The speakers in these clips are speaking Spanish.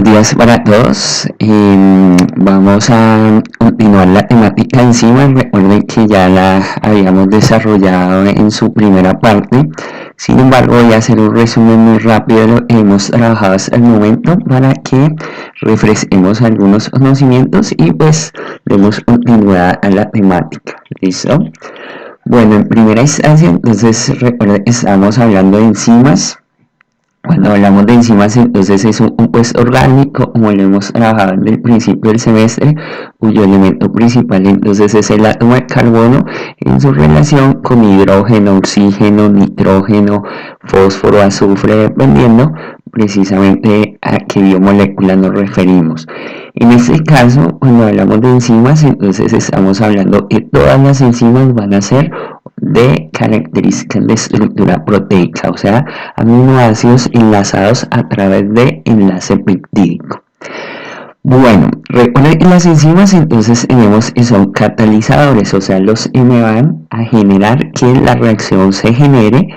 Buenos días para todos. Vamos a continuar la temática de enzimas. Recuerden que ya la habíamos desarrollado en su primera parte. Sin embargo, voy a hacer un resumen muy rápido de lo que hemos trabajado hasta el momento para que refresquemos algunos conocimientos y pues demos continuidad a la temática. ¿Listo? Bueno, en primera instancia, entonces recuerden que estamos hablando de enzimas. Cuando hablamos de enzimas, entonces es un compuesto orgánico, como lo hemos trabajado desde el principio del semestre, cuyo elemento principal entonces es el átomo de carbono en su relación con hidrógeno, oxígeno, nitrógeno, fósforo, azufre, dependiendo precisamente a qué biomolécula nos referimos. En este caso, cuando hablamos de enzimas, entonces estamos hablando que todas las enzimas van a ser de características de estructura proteica, o sea, aminoácidos enlazados a través de enlace peptídico. Bueno, recuerden que las enzimas entonces tenemos que son catalizadores, o sea, los que me van a generar que la reacción se genere,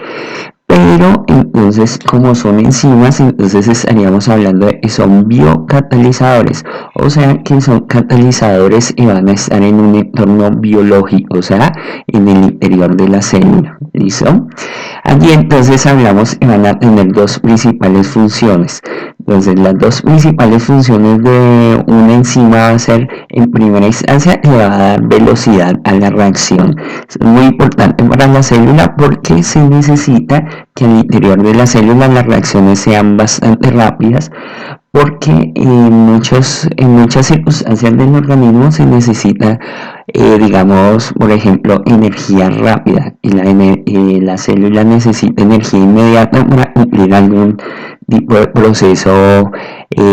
pero entonces como son enzimas, entonces estaríamos hablando de que son biocatalizadores, o sea que son catalizadores y van a estar en un entorno biológico, o sea, en el interior de la célula. ¿Listo? Allí entonces hablamos que van a tener dos principales funciones. Entonces las dos principales funciones de una enzima va a ser, en primera instancia, le va a dar velocidad a la reacción. Es muy importante para la célula porque se necesita que al interior de la célula las reacciones sean bastante rápidas, porque en muchas circunstancias del organismo se necesita, digamos, por ejemplo, energía rápida, y la célula necesita energía inmediata para cumplir algún tipo de proceso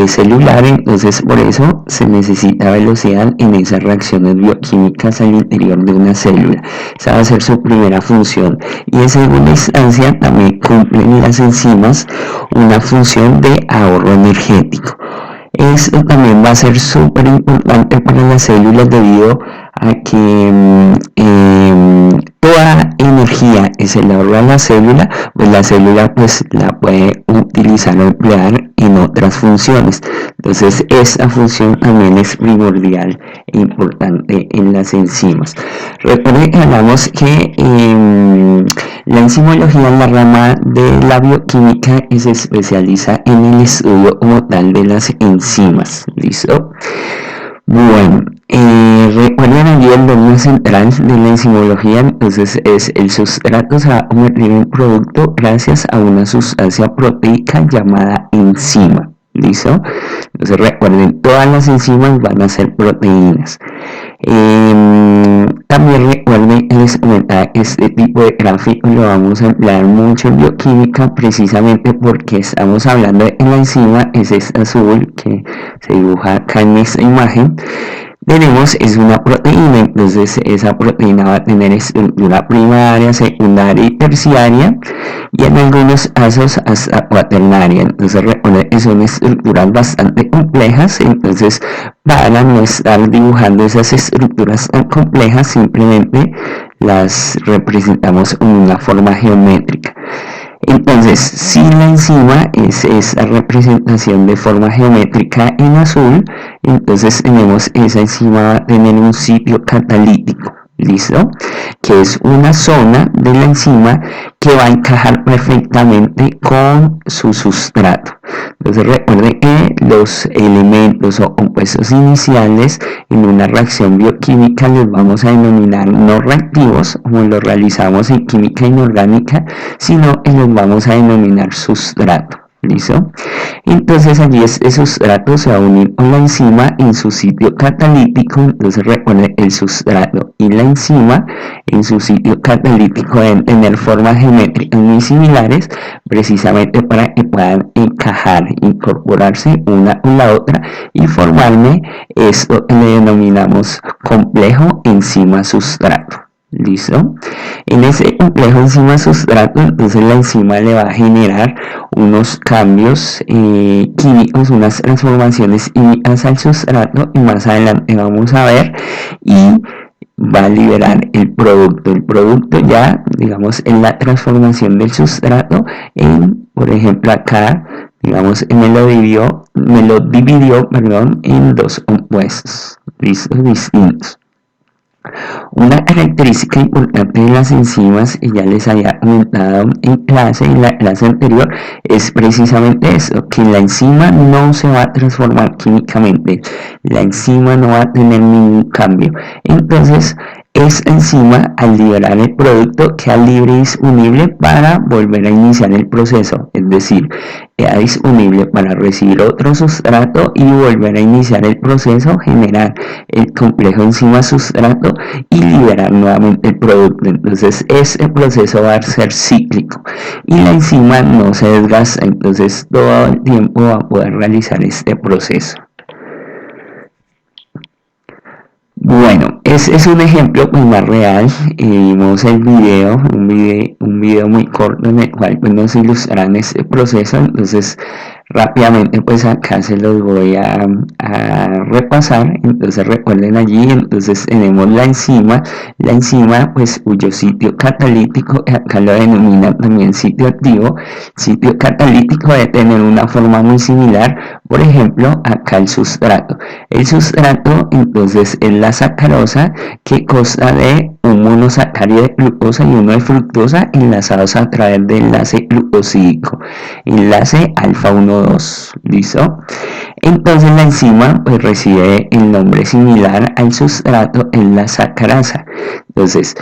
celular. Entonces por eso se necesita velocidad en esas reacciones bioquímicas al interior de una célula. Esa va a ser su primera función, y en segunda instancia también cumplen las enzimas una función de ahorro energético. Esto también va a ser súper importante para las células debido a que toda energía que se le ahorra a la célula, pues la célula pues la puede utilizar o emplear en otras funciones. Entonces esta función también es primordial e importante en las enzimas. Recuerden que hablamos que la enzimología es la rama de la bioquímica que se especializa en el estudio como tal de las enzimas. ¿Listo? Bueno, recuerden allí el dogma central de la enzimología, entonces es el sustrato se va a convertir en producto gracias a una sustancia proteica llamada enzima. ¿Listo? Entonces recuerden, todas las enzimas van a ser proteínas. También recuerden que les comentaba que este tipo de gráfico lo vamos a emplear mucho en bioquímica, precisamente porque estamos hablando de la enzima, es este azul que se dibuja acá en esta imagen. Tenemos es una proteína, entonces esa proteína va a tener estructura primaria, secundaria y terciaria, y en algunos casos hasta cuaternaria. Entonces recuerden que son estructuras bastante complejas, entonces para no estar dibujando esas estructuras tan complejas, simplemente las representamos en una forma geométrica. Entonces, si la enzima es esa representación de forma geométrica en azul, entonces tenemos esa enzima va a tener un sitio catalítico. ¿Listo? Que es una zona de la enzima que va a encajar perfectamente con su sustrato. Entonces recuerden que los elementos o compuestos iniciales en una reacción bioquímica los vamos a denominar no reactivos, como lo realizamos en química inorgánica, sino que los vamos a denominar sustrato. ¿Listo? Entonces allí este sustrato se va a unir con la enzima en su sitio catalítico. Entonces recuerden, el sustrato y la enzima en su sitio catalítico deben tener formas geométricas muy similares, precisamente para que puedan encajar, incorporarse una con la otra y formarme esto que le denominamos complejo enzima-sustrato. ¿Listo? En ese complejo enzima-sustrato, entonces la enzima le va a generar unos cambios químicos, unas transformaciones químicas al sustrato, y más adelante vamos a ver, y va a liberar el producto. El producto ya, digamos, en la transformación del sustrato en, por ejemplo, acá digamos, me lo dividió, perdón, en dos opuestos, distintos. Una característica importante de las enzimas, y ya les había comentado en la clase anterior, es precisamente eso, que la enzima no se va a transformar químicamente, la enzima no va a tener ningún cambio. Entonces, esta enzima, al liberar el producto, queda libre y disponible para volver a iniciar el proceso, es decir, queda disponible para recibir otro sustrato y volver a iniciar el proceso, generar el complejo enzima-sustrato y liberar nuevamente el producto. Entonces este proceso va a ser cíclico y la enzima no se desgasta, entonces todo el tiempo va a poder realizar este proceso. Bueno, es un ejemplo pues, más real. Vimos el video, un video muy corto en el cual pues, nos ilustran este proceso. Entonces rápidamente pues acá se los voy a repasar. Entonces recuerden allí, entonces tenemos la enzima pues cuyo sitio catalítico, acá lo denominan también sitio activo. Sitio catalítico debe tener una forma muy similar, por ejemplo acá el sustrato entonces es la sacarosa, que consta de un monosacárido de glucosa y uno de fructosa enlazados a través del enlace glucosídico, enlace alfa 1,2, ¿listo? Entonces la enzima pues recibe el nombre similar al sustrato en la sacarasa. Entonces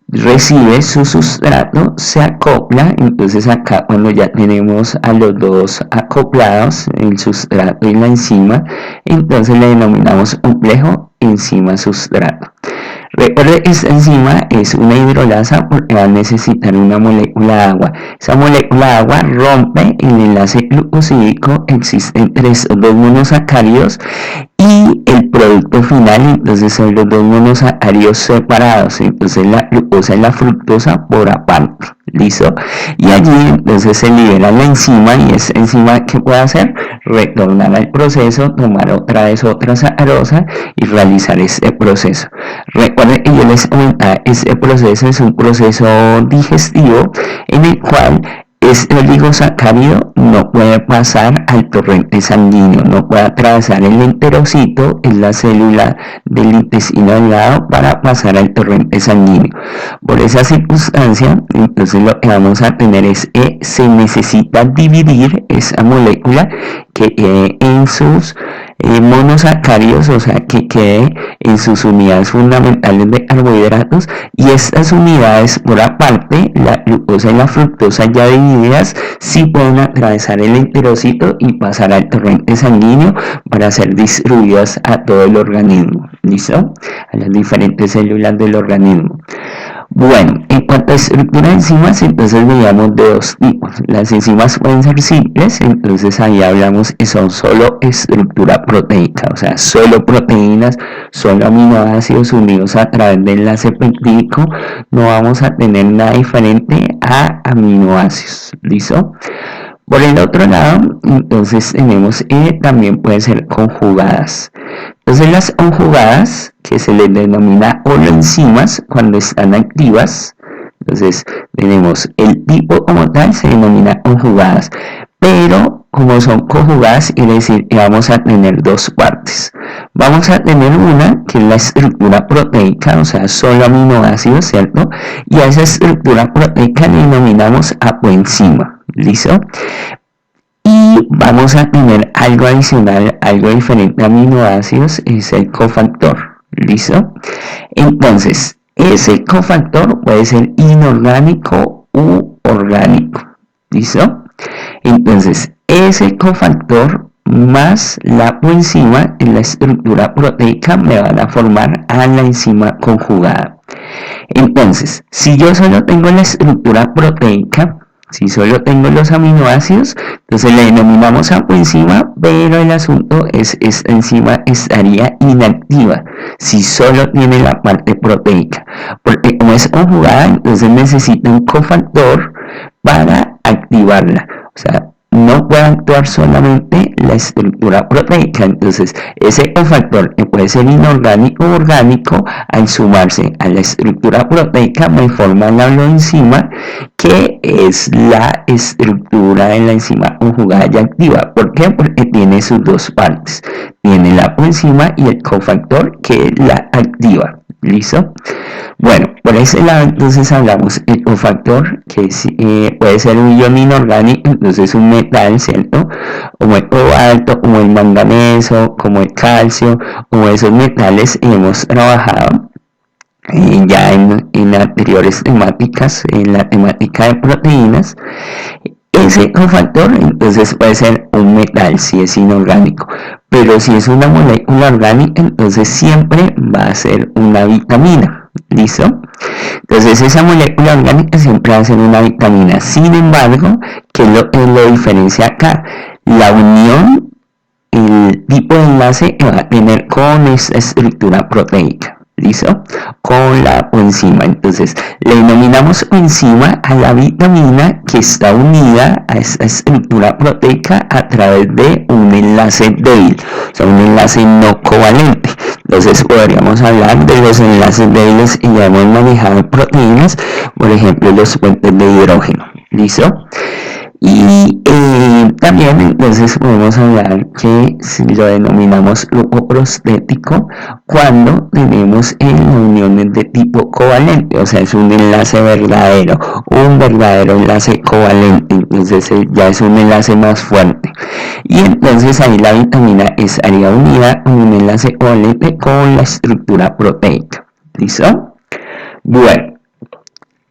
recibe su sustrato, se acopla, entonces acá cuando ya tenemos a los dos acoplados, el sustrato y la enzima, entonces le denominamos complejo enzima-sustrato. Recuerde que esta enzima es una hidrolasa porque va a necesitar una molécula de agua. Esa molécula de agua rompe el enlace glucosídico, existen dos monosacáridos y el producto final, entonces son los dos monosacáridos separados, entonces la glucosa y la fructosa por aparte. ¿Listo? Y allí entonces se libera la enzima y esa enzima que puede hacer retornar al proceso, tomar otra vez otra sacarosa y realizar este proceso. Recuerden que yo les comentaba, este proceso es un proceso digestivo en el cual este oligosacárido no puede pasar al torrente sanguíneo, no puede atravesar el enterocito, es la célula del intestino delgado, para pasar al torrente sanguíneo. Por esa circunstancia, entonces lo que vamos a tener es que se necesita dividir esa molécula que quede en sus monosacáridos, o sea que quede en sus unidades fundamentales de carbohidratos, y estas unidades por aparte, la glucosa y la fructosa ya divididas, sí pueden atravesar el enterocito y pasar al torrente sanguíneo para ser distribuidas a todo el organismo, ¿listo? A las diferentes células del organismo. Bueno, en cuanto a estructura de enzimas, entonces veíamos de dos tipos. Las enzimas pueden ser simples, entonces ahí hablamos que son solo estructura proteica, o sea, solo proteínas, solo aminoácidos unidos a través del enlace peptídico. No vamos a tener nada diferente a aminoácidos, ¿listo? Por el otro lado, entonces tenemos también pueden ser conjugadas. Entonces las conjugadas, que se les denomina holoenzimas cuando están activas, entonces tenemos el tipo como tal, se denomina conjugadas, pero como son conjugadas, quiere decir que vamos a tener dos partes. Vamos a tener una que es la estructura proteica, o sea, solo aminoácidos, ¿cierto? Y a esa estructura proteica le denominamos apoenzima. ¿Listo? Y vamos a tener algo adicional, algo diferente a aminoácidos, es el cofactor. ¿Listo? Entonces, ese cofactor puede ser inorgánico u orgánico. ¿Listo? Entonces, ese cofactor más la coenzima en la estructura proteica me van a formar a la enzima conjugada. Entonces, si yo solo tengo la estructura proteica, si solo tengo los aminoácidos, entonces le denominamos apoenzima, pero el asunto es esta enzima estaría inactiva si solo tiene la parte proteica, porque como es conjugada, entonces necesita un cofactor para activarla. O sea, no puede actuar solamente la estructura proteica. Entonces, ese cofactor que puede ser inorgánico o orgánico, al sumarse a la estructura proteica, me forma la enzima, que es la estructura de la enzima conjugada y activa. ¿Por qué? Porque tiene sus dos partes. Tiene la coenzima y el cofactor que la activa. ¿Listo? Bueno, por ese lado entonces hablamos el cofactor, que es, puede ser un ion inorgánico, entonces un metal, ¿cierto? Como el cobalto, como el manganeso, como el calcio, como esos metales hemos trabajado ya en anteriores temáticas, en la temática de proteínas. Ese cofactor entonces puede ser un metal si es inorgánico, pero si es una molécula orgánica entonces siempre va a ser una vitamina. ¿Listo? Entonces esa molécula orgánica siempre va a ser una vitamina. Sin embargo, ¿qué es lo diferencia acá? La unión, el tipo de enlace que va a tener con esta estructura proteica. ¿Listo? Con la coenzima. Entonces, le denominamos coenzima a la vitamina que está unida a esta estructura proteica a través de un enlace débil, o sea, un enlace no covalente. Entonces, podríamos hablar de los enlaces débiles que ya hemos manejado en proteínas, por ejemplo, los puentes de hidrógeno. ¿Listo? Y también entonces podemos hablar que si lo denominamos grupo prostético cuando tenemos uniones de tipo covalente, o sea, es un enlace verdadero, un verdadero enlace covalente, entonces ya es un enlace más fuerte. Y entonces ahí la vitamina estaría unida con un enlace covalente con la estructura proteica. ¿Listo? Bueno.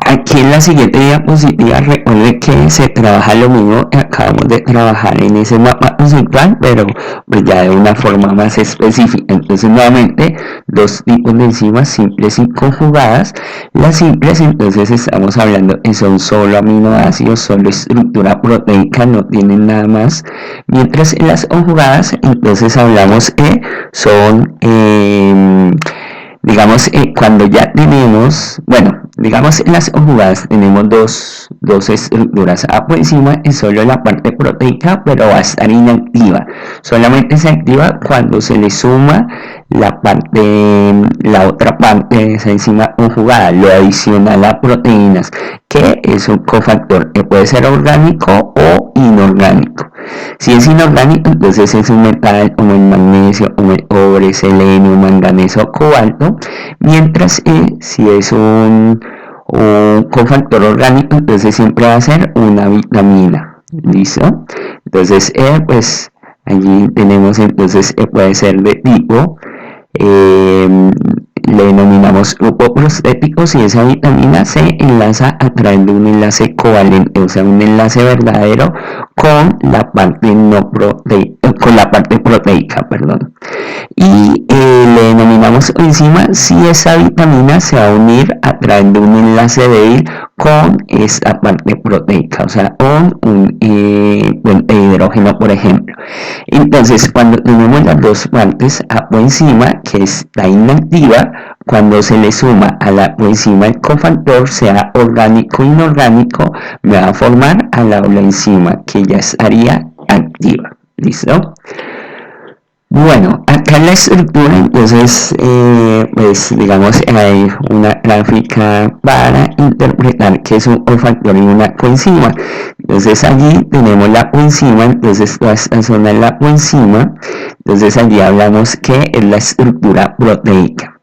Aquí en la siguiente diapositiva recuerde que se trabaja lo mismo que acabamos de trabajar en ese mapa conceptual, pero pues ya de una forma más específica. Entonces nuevamente dos tipos de enzimas simples y conjugadas. Las simples entonces estamos hablando que son solo aminoácidos, solo estructura proteica, no tienen nada más. Mientras en las conjugadas entonces hablamos que son digamos, cuando ya tenemos, bueno, digamos en las conjugadas tenemos dos estructuras. A por encima es solo la parte proteica, pero va a estar inactiva. Solamente se activa cuando se le suma la otra parte de esa enzima conjugada, lo adicional a proteínas, que es un cofactor que puede ser orgánico o inorgánico. Si es inorgánico, entonces es un metal como el magnesio, como el cobre, selenio, manganeso, cobalto, mientras si es un cofactor orgánico, entonces siempre va a ser una vitamina. ¿Listo? Entonces, pues allí tenemos entonces puede ser de tipo le denominamos grupo prostético si esa vitamina se enlaza a través de un enlace covalente, o sea, un enlace verdadero con la parte no proteica, con la parte proteica, perdón. Y le denominamos enzima si esa vitamina se va a unir a través de un enlace débil con esta parte proteica, o sea, con un puente de hidrógeno, por ejemplo. Entonces, cuando tenemos las dos partes, a coenzima, que está inactiva, cuando se le suma a la coenzima el cofactor, sea orgánico o inorgánico, me va a formar a la enzima, que ya estaría activa. ¿Listo? Bueno, acá en la estructura, entonces, pues digamos, hay una gráfica para interpretar qué es un cofactor y una coenzima. Entonces allí tenemos la coenzima, entonces toda esta zona es la coenzima, entonces allí hablamos que es la estructura proteica.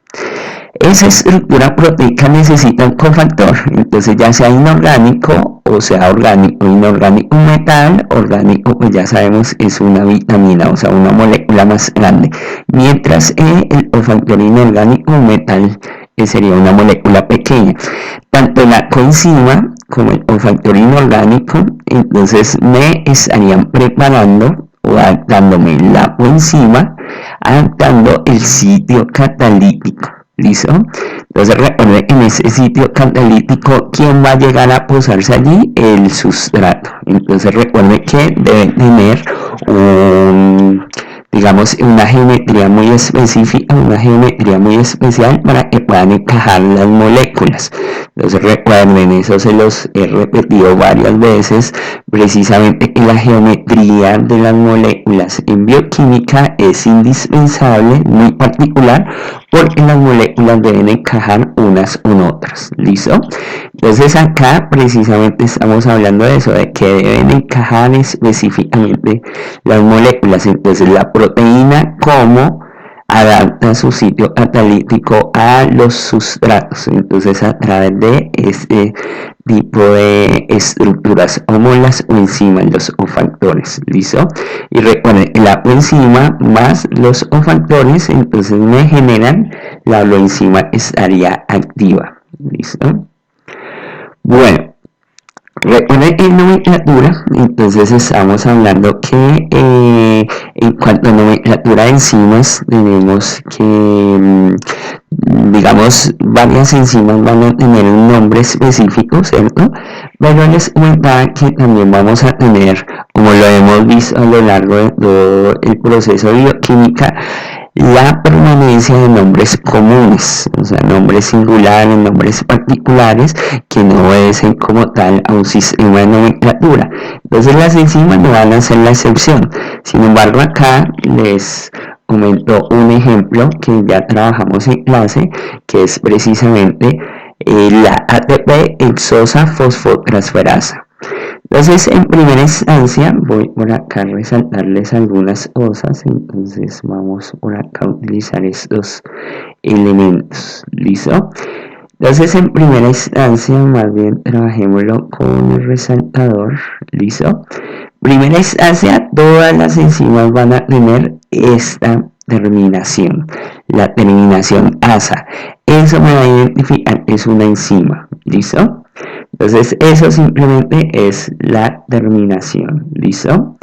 Esa estructura proteica necesita un cofactor, entonces ya sea inorgánico o sea orgánico. Inorgánico un metal, orgánico pues ya sabemos es una vitamina, o sea una molécula más grande, mientras el cofactor inorgánico un metal sería una molécula pequeña. Tanto la coenzima como el cofactor inorgánico entonces me estarían preparando o adaptándome la coenzima, adaptando el sitio catalítico. ¿Listo? Entonces recuerden que en ese sitio catalítico, ¿quién va a llegar a posarse allí? El sustrato. Entonces recuerden que deben tener digamos, una geometría muy específica, una geometría muy especial para que puedan encajar las moléculas. Entonces recuerden, eso se los he repetido varias veces, precisamente la geometría de las moléculas en bioquímica es indispensable, muy particular, porque las moléculas deben encajar unas con otras, ¿listo? Entonces acá precisamente estamos hablando de eso, de que deben encajar específicamente las moléculas. Entonces la proteína como adapta su sitio catalítico a los sustratos, entonces a través de este tipo de estructuras las enzimas, los cofactores, ¿listo? Y recuerden, la coenzima más los cofactores, entonces me generan la coenzima estaría activa, ¿listo? Bueno, recuerden en nomenclatura, entonces estamos hablando que en cuanto a nomenclatura de enzimas tenemos que, digamos, varias enzimas van a tener un nombre específico, ¿cierto? Pero les comentaba que también vamos a tener, como lo hemos visto a lo largo de todo el proceso de bioquímica, la permanencia de nombres comunes, o sea, nombres singulares, nombres particulares que no obedecen como tal a un sistema de nomenclatura. Entonces las enzimas no van a ser la excepción. Sin embargo, acá les comento un ejemplo que ya trabajamos en clase, que es precisamente la ATP exosa fosfotransferasa. Entonces, en primera instancia, voy por acá a resaltarles algunas cosas, entonces vamos por acá a utilizar estos elementos, ¿listo? Entonces, en primera instancia, más bien trabajémoslo con el resaltador, ¿listo? Primera instancia, todas las enzimas van a tener esta terminación, la terminación asa. Eso me va a identificar que es una enzima, ¿listo? Entonces eso simplemente es la terminación, ¿listo?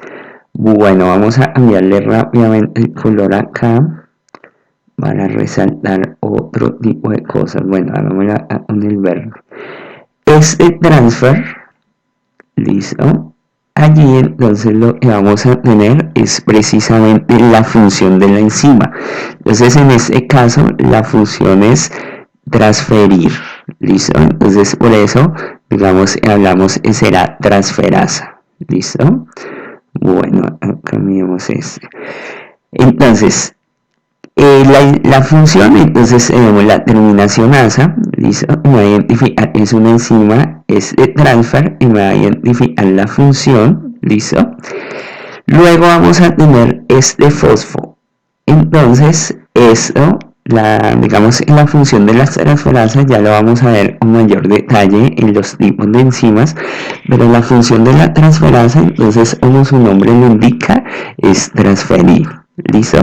Bueno, vamos a cambiarle rápidamente el color acá para resaltar otro tipo de cosas. Bueno, hagámosla con el verde. Este transfer, ¿listo? Allí entonces lo que vamos a tener es precisamente la función de la enzima. Entonces en este caso la función es transferir, ¿listo? Entonces por eso, digamos, hablamos será transferasa, ¿listo? Bueno, cambiemos este. Entonces, la función, entonces tenemos la terminación asa, ¿listo? Me va a identificar es una enzima, es de transfer y me va a identificar la función, ¿listo? Luego vamos a tener este fosfo. Entonces, esto, digamos, en la función de las transferasas ya lo vamos a ver con mayor detalle en los tipos de enzimas, pero la función de la transferasa, entonces, como su nombre lo indica, es transferir. ¿Listo?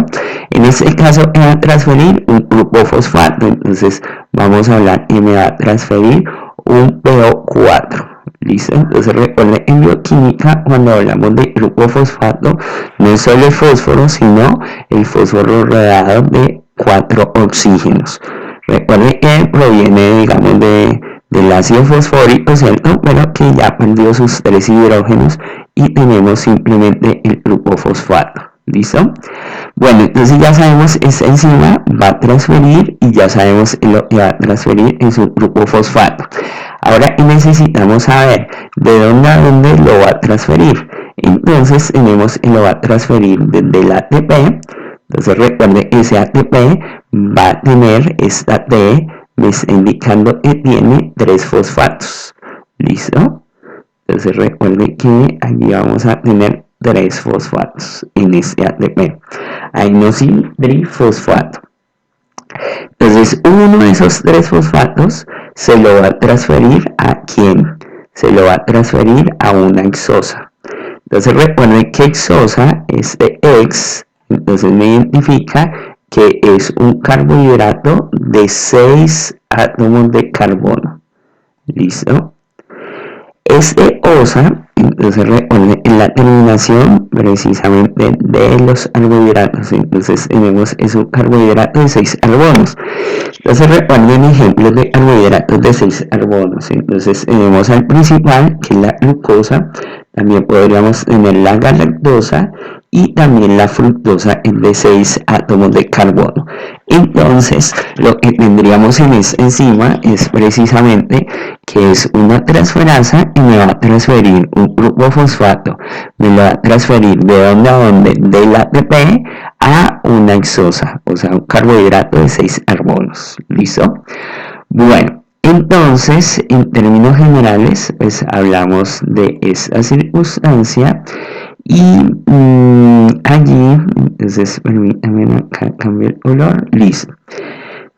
En este caso me va a transferir un grupo fosfato, entonces vamos a hablar que me va a transferir un PO4. ¿Listo? Entonces recuerden, en bioquímica cuando hablamos de grupo fosfato no es solo el fósforo, sino el fósforo rodeado de 4 oxígenos. Recuerden que proviene, digamos, del ácido fosfórico, ¿cierto? Pero que ya perdió sus 3 hidrógenos y tenemos simplemente el grupo fosfato. ¿Listo? Bueno, entonces ya sabemos esta enzima va a transferir y ya sabemos lo que va a transferir en su grupo fosfato. Ahora necesitamos saber de dónde a dónde lo va a transferir. Entonces tenemos que lo va a transferir desde el ATP. Entonces recuerde, ese ATP va a tener esta T, me está indicando que tiene 3 fosfatos. ¿Listo? Entonces recuerde que aquí vamos a tener 3 fosfatos en este ATP, adenosín trifosfato. Entonces uno de esos 3 fosfatos se lo va a transferir ¿a quién? Se lo va a transferir a una exosa. Entonces recuerden que exosa es de ex, entonces me identifica que es un carbohidrato de 6 átomos de carbono. ¿Listo? Este osa, entonces recuerden, en la terminación precisamente de los carbohidratos, entonces tenemos es un carbohidrato de 6 carbonos. Entonces recuerden ejemplos de carbohidratos de 6 carbonos. Entonces tenemos al principal, que es la glucosa, también podríamos tener la galactosa y también la fructosa es de 6 átomos de carbono. Entonces, lo que tendríamos en esta enzima es precisamente que es una transferasa y me va a transferir un grupo fosfato. Me lo va a transferir de dónde a dónde, del ATP a una exosa, o sea, un carbohidrato de 6 carbonos. ¿Listo? Bueno, entonces, en términos generales, pues hablamos de esa circunstancia y allí, entonces, permítanme acá cambiar el color, listo.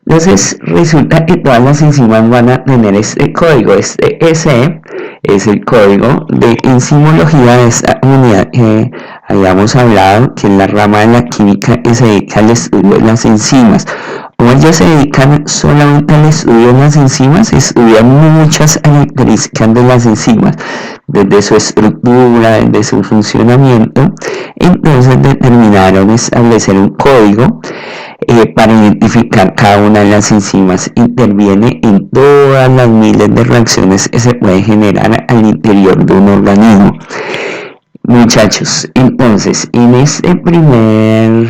Entonces, resulta que todas las enzimas van a tener este código, este S es el código de enzimología de esta unidad que habíamos hablado, que es la rama de la química que se dedica al estudio de las enzimas. Como ellos se dedican solamente al estudio de las enzimas, estudian muchas características de las enzimas, desde su estructura, desde su funcionamiento. Entonces determinaron establecer un código para identificar cada una de las enzimas. Interviene en todas las miles de reacciones que se pueden generar al interior de un organismo. Muchachos, entonces en este primer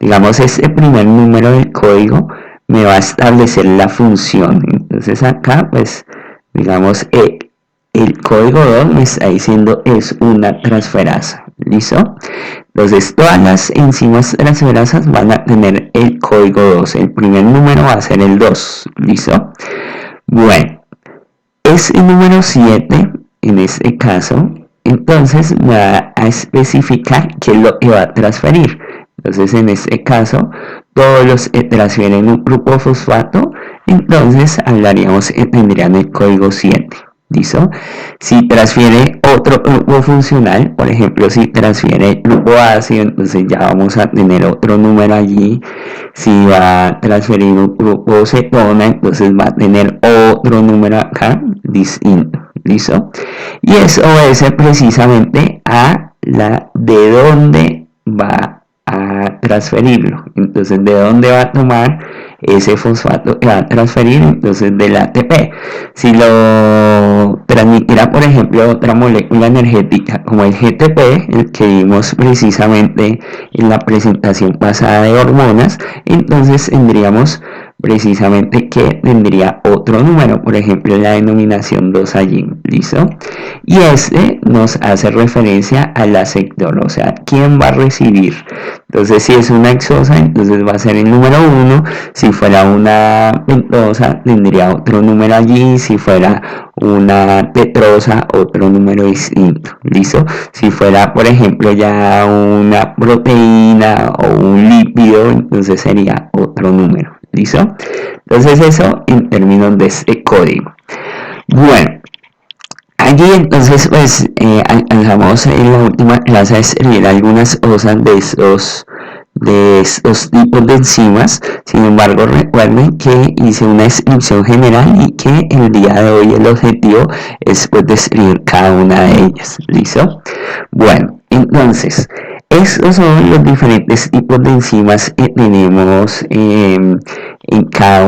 digamos, este primer número del código me va a establecer la función. Entonces acá, pues, digamos, el código 2 me está diciendo es una transferasa. ¿Listo? Entonces, todas las enzimas transferasas van a tener el código 2. El primer número va a ser el 2. ¿Listo? Bueno, es el número 7, en este caso, entonces me va a especificar qué es lo que va a transferir. Entonces, en este caso, todos los que transfieren un grupo fosfato, entonces hablaríamos que tendrían el código 7. ¿Listo? Si transfiere otro grupo funcional, por ejemplo, si transfiere el grupo ácido, entonces ya vamos a tener otro número allí. Si va a transferir un grupo cetona, entonces va a tener otro número acá distinto. ¿Listo? Y eso obedece precisamente a la de dónde va a transferirlo. Entonces, de dónde va a tomar ese fosfato que va a transferir, entonces del ATP. Si lo transmitiera, por ejemplo, otra molécula energética como el GTP, el que vimos precisamente en la presentación pasada de hormonas, entonces tendríamos precisamente que tendría otro número, por ejemplo la denominación 2 allí, ¿listo? Y este nos hace referencia al aceptor, o sea, ¿quién va a recibir? Entonces, si es una exosa, entonces va a ser el número 1. Si fuera una pentosa, tendría otro número allí. Si fuera una tetrosa, otro número distinto. ¿Listo? Si fuera, por ejemplo, ya una proteína o un lípido, entonces sería otro número. ¿Listo? Entonces, eso en términos de este código. Bueno. Allí entonces pues alcanzamos en la última clase a escribir algunas cosas de estos tipos de enzimas. Sin embargo, recuerden que hice una descripción general y que el día de hoy el objetivo es pues describir cada una de ellas. ¿Listo? Bueno, entonces estos son los diferentes tipos de enzimas que tenemos en cada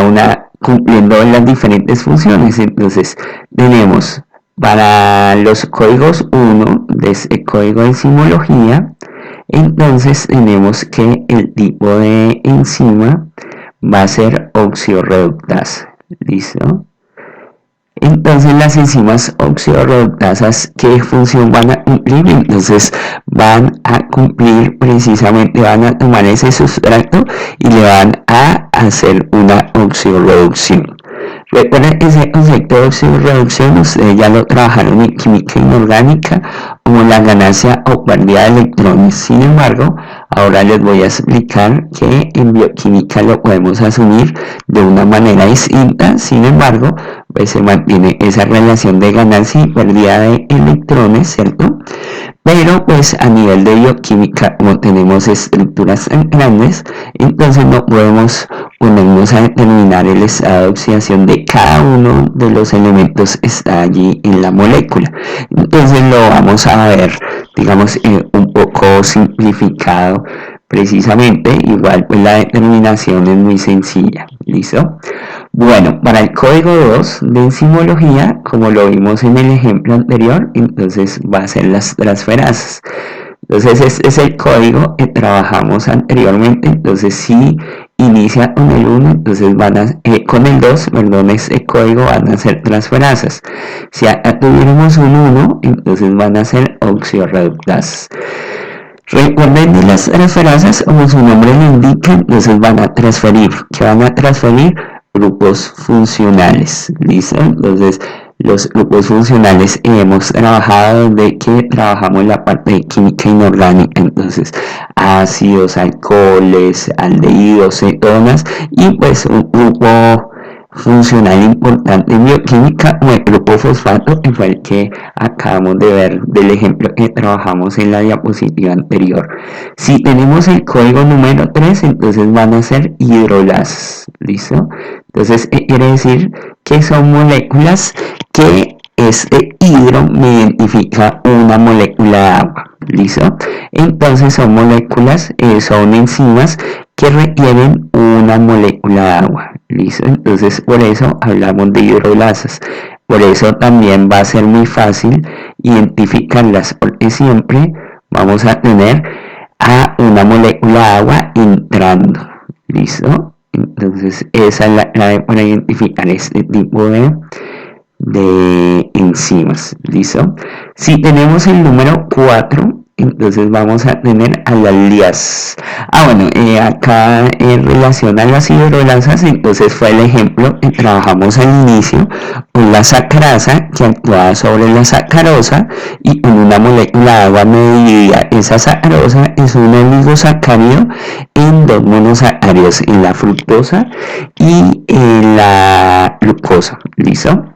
una cumpliendo las diferentes funciones. Entonces tenemos para los códigos 1 de este código de enzimología, entonces tenemos que el tipo de enzima va a ser oxidorreductasa. ¿Listo? Entonces las enzimas oxidorreductasas, ¿qué función van a cumplir? Entonces van a cumplir precisamente, van a tomar ese sustrato y le van a hacer una oxidorreducción. Recuerden ese concepto de oxidorreducción, ustedes ya lo trabajaron en química inorgánica como la ganancia o pérdida de electrones. Sin embargo, ahora les voy a explicar que en bioquímica lo podemos asumir de una manera distinta. Sin embargo, pues se mantiene esa relación de ganancia y pérdida de electrones, ¿cierto? Pero pues a nivel de bioquímica, como tenemos estructuras tan grandes, entonces no podemos ponernos a determinar el estado de oxidación de cada uno de los elementos que está allí en la molécula. Entonces lo vamos a ver, digamos, un poco simplificado precisamente. Igual pues la determinación es muy sencilla. ¿Listo? Bueno, para el código 2 de enzimología, como lo vimos en el ejemplo anterior, entonces va a ser las transferasas. Entonces este es el código que trabajamos anteriormente. Entonces si inicia con el 1, entonces con el 2, perdón, este código van a ser transferasas. Si acá tuviéramos un 1, entonces van a ser oxidorreductasas. Recuerden de las transferasas, como su nombre lo indica, entonces van a transferir. ¿Qué van a transferir? Grupos funcionales. ¿Listo? Entonces los grupos funcionales hemos trabajado desde que trabajamos la parte de química inorgánica, entonces ácidos, alcoholes, aldehídos, cetonas, y pues un grupo funcional importante en bioquímica como el grupo fosfato, que fue el que acabamos de ver del ejemplo que trabajamos en la diapositiva anterior. Si tenemos el código número 3, entonces van a ser hidrolasas. ¿Listo? Entonces quiere decir que son moléculas que este hidro me identifica una molécula de agua. ¿Listo? Entonces son moléculas, son enzimas que requieren una molécula de agua. ¿Listo? Entonces por eso hablamos de hidrolasas. Por eso también va a ser muy fácil identificarlas, porque siempre vamos a tener a una molécula de agua entrando. ¿Listo? Entonces esa es la clave para identificar este tipo de enzimas. ¿Listo? Si tenemos el número 4, entonces vamos a tener a las liasas. Bueno, acá en relación a las hidrolasas, entonces fue el ejemplo que trabajamos al inicio con la sacarasa que actuaba sobre la sacarosa y con una molécula de agua me dividía. Esa sacarosa es un oligosacárido en dos monosacáridos, en la fructosa y en la glucosa. ¿Listo?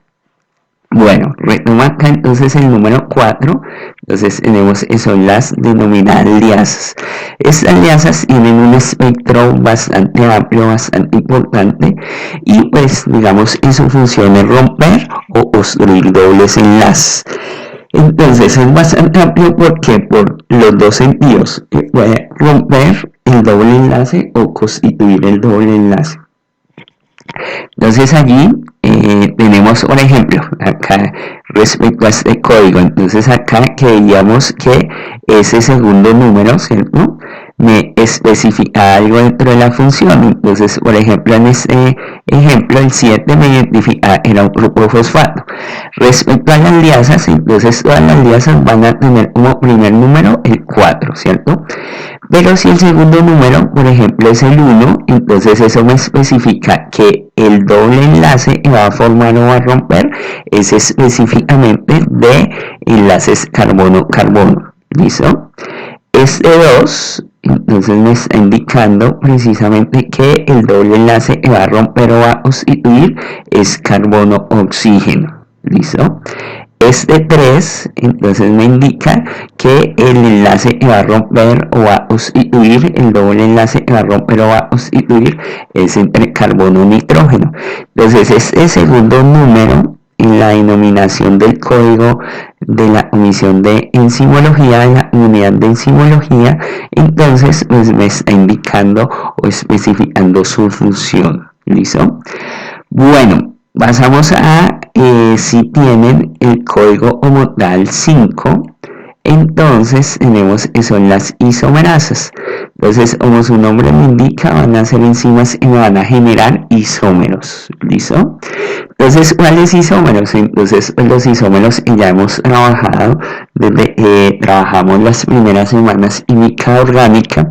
Bueno, retomo acá entonces el número 4, entonces tenemos que son las denominadas liasas. Estas liasas tienen un espectro bastante amplio, bastante importante, y pues digamos que su función es romper o construir dobles enlaces. Entonces es bastante amplio porque por los dos sentidos, puede romper el doble enlace o constituir el doble enlace. Entonces allí tenemos un ejemplo acá respecto a este código. Entonces acá que veíamos que ese segundo número, ¿cierto?, me especifica algo dentro de la función. Entonces, por ejemplo, en este ejemplo, el 7 me identifica era un grupo fosfato. Respecto a las liasas, entonces todas las liasas van a tener como primer número el 4, ¿cierto? Pero si el segundo número, por ejemplo, es el 1, entonces eso me especifica que el doble enlace que va a formar o va a romper es específicamente de enlaces carbono-carbono. ¿Listo? Este 2, entonces me está indicando precisamente que el doble enlace que va a romper o va a constituir es carbono-oxígeno. ¿Listo? Este 3, entonces me indica que el enlace que va a romper o va a constituir, el doble enlace que va a romper o va a constituir es entre carbono-nitrógeno. Entonces este segundo número en la denominación del código de la Comisión de Enzimología, de la unidad de enzimología, entonces pues me está indicando o especificando su función. ¿Listo? Bueno, pasamos a si tienen el código homodal 5, entonces tenemos que son las isomerasas. Entonces, como su nombre me indica, van a ser enzimas y van a generar isómeros. ¿Listo? Entonces, ¿cuáles isómeros? Entonces, los isómeros ya hemos trabajado desde que trabajamos las primeras semanas química orgánica.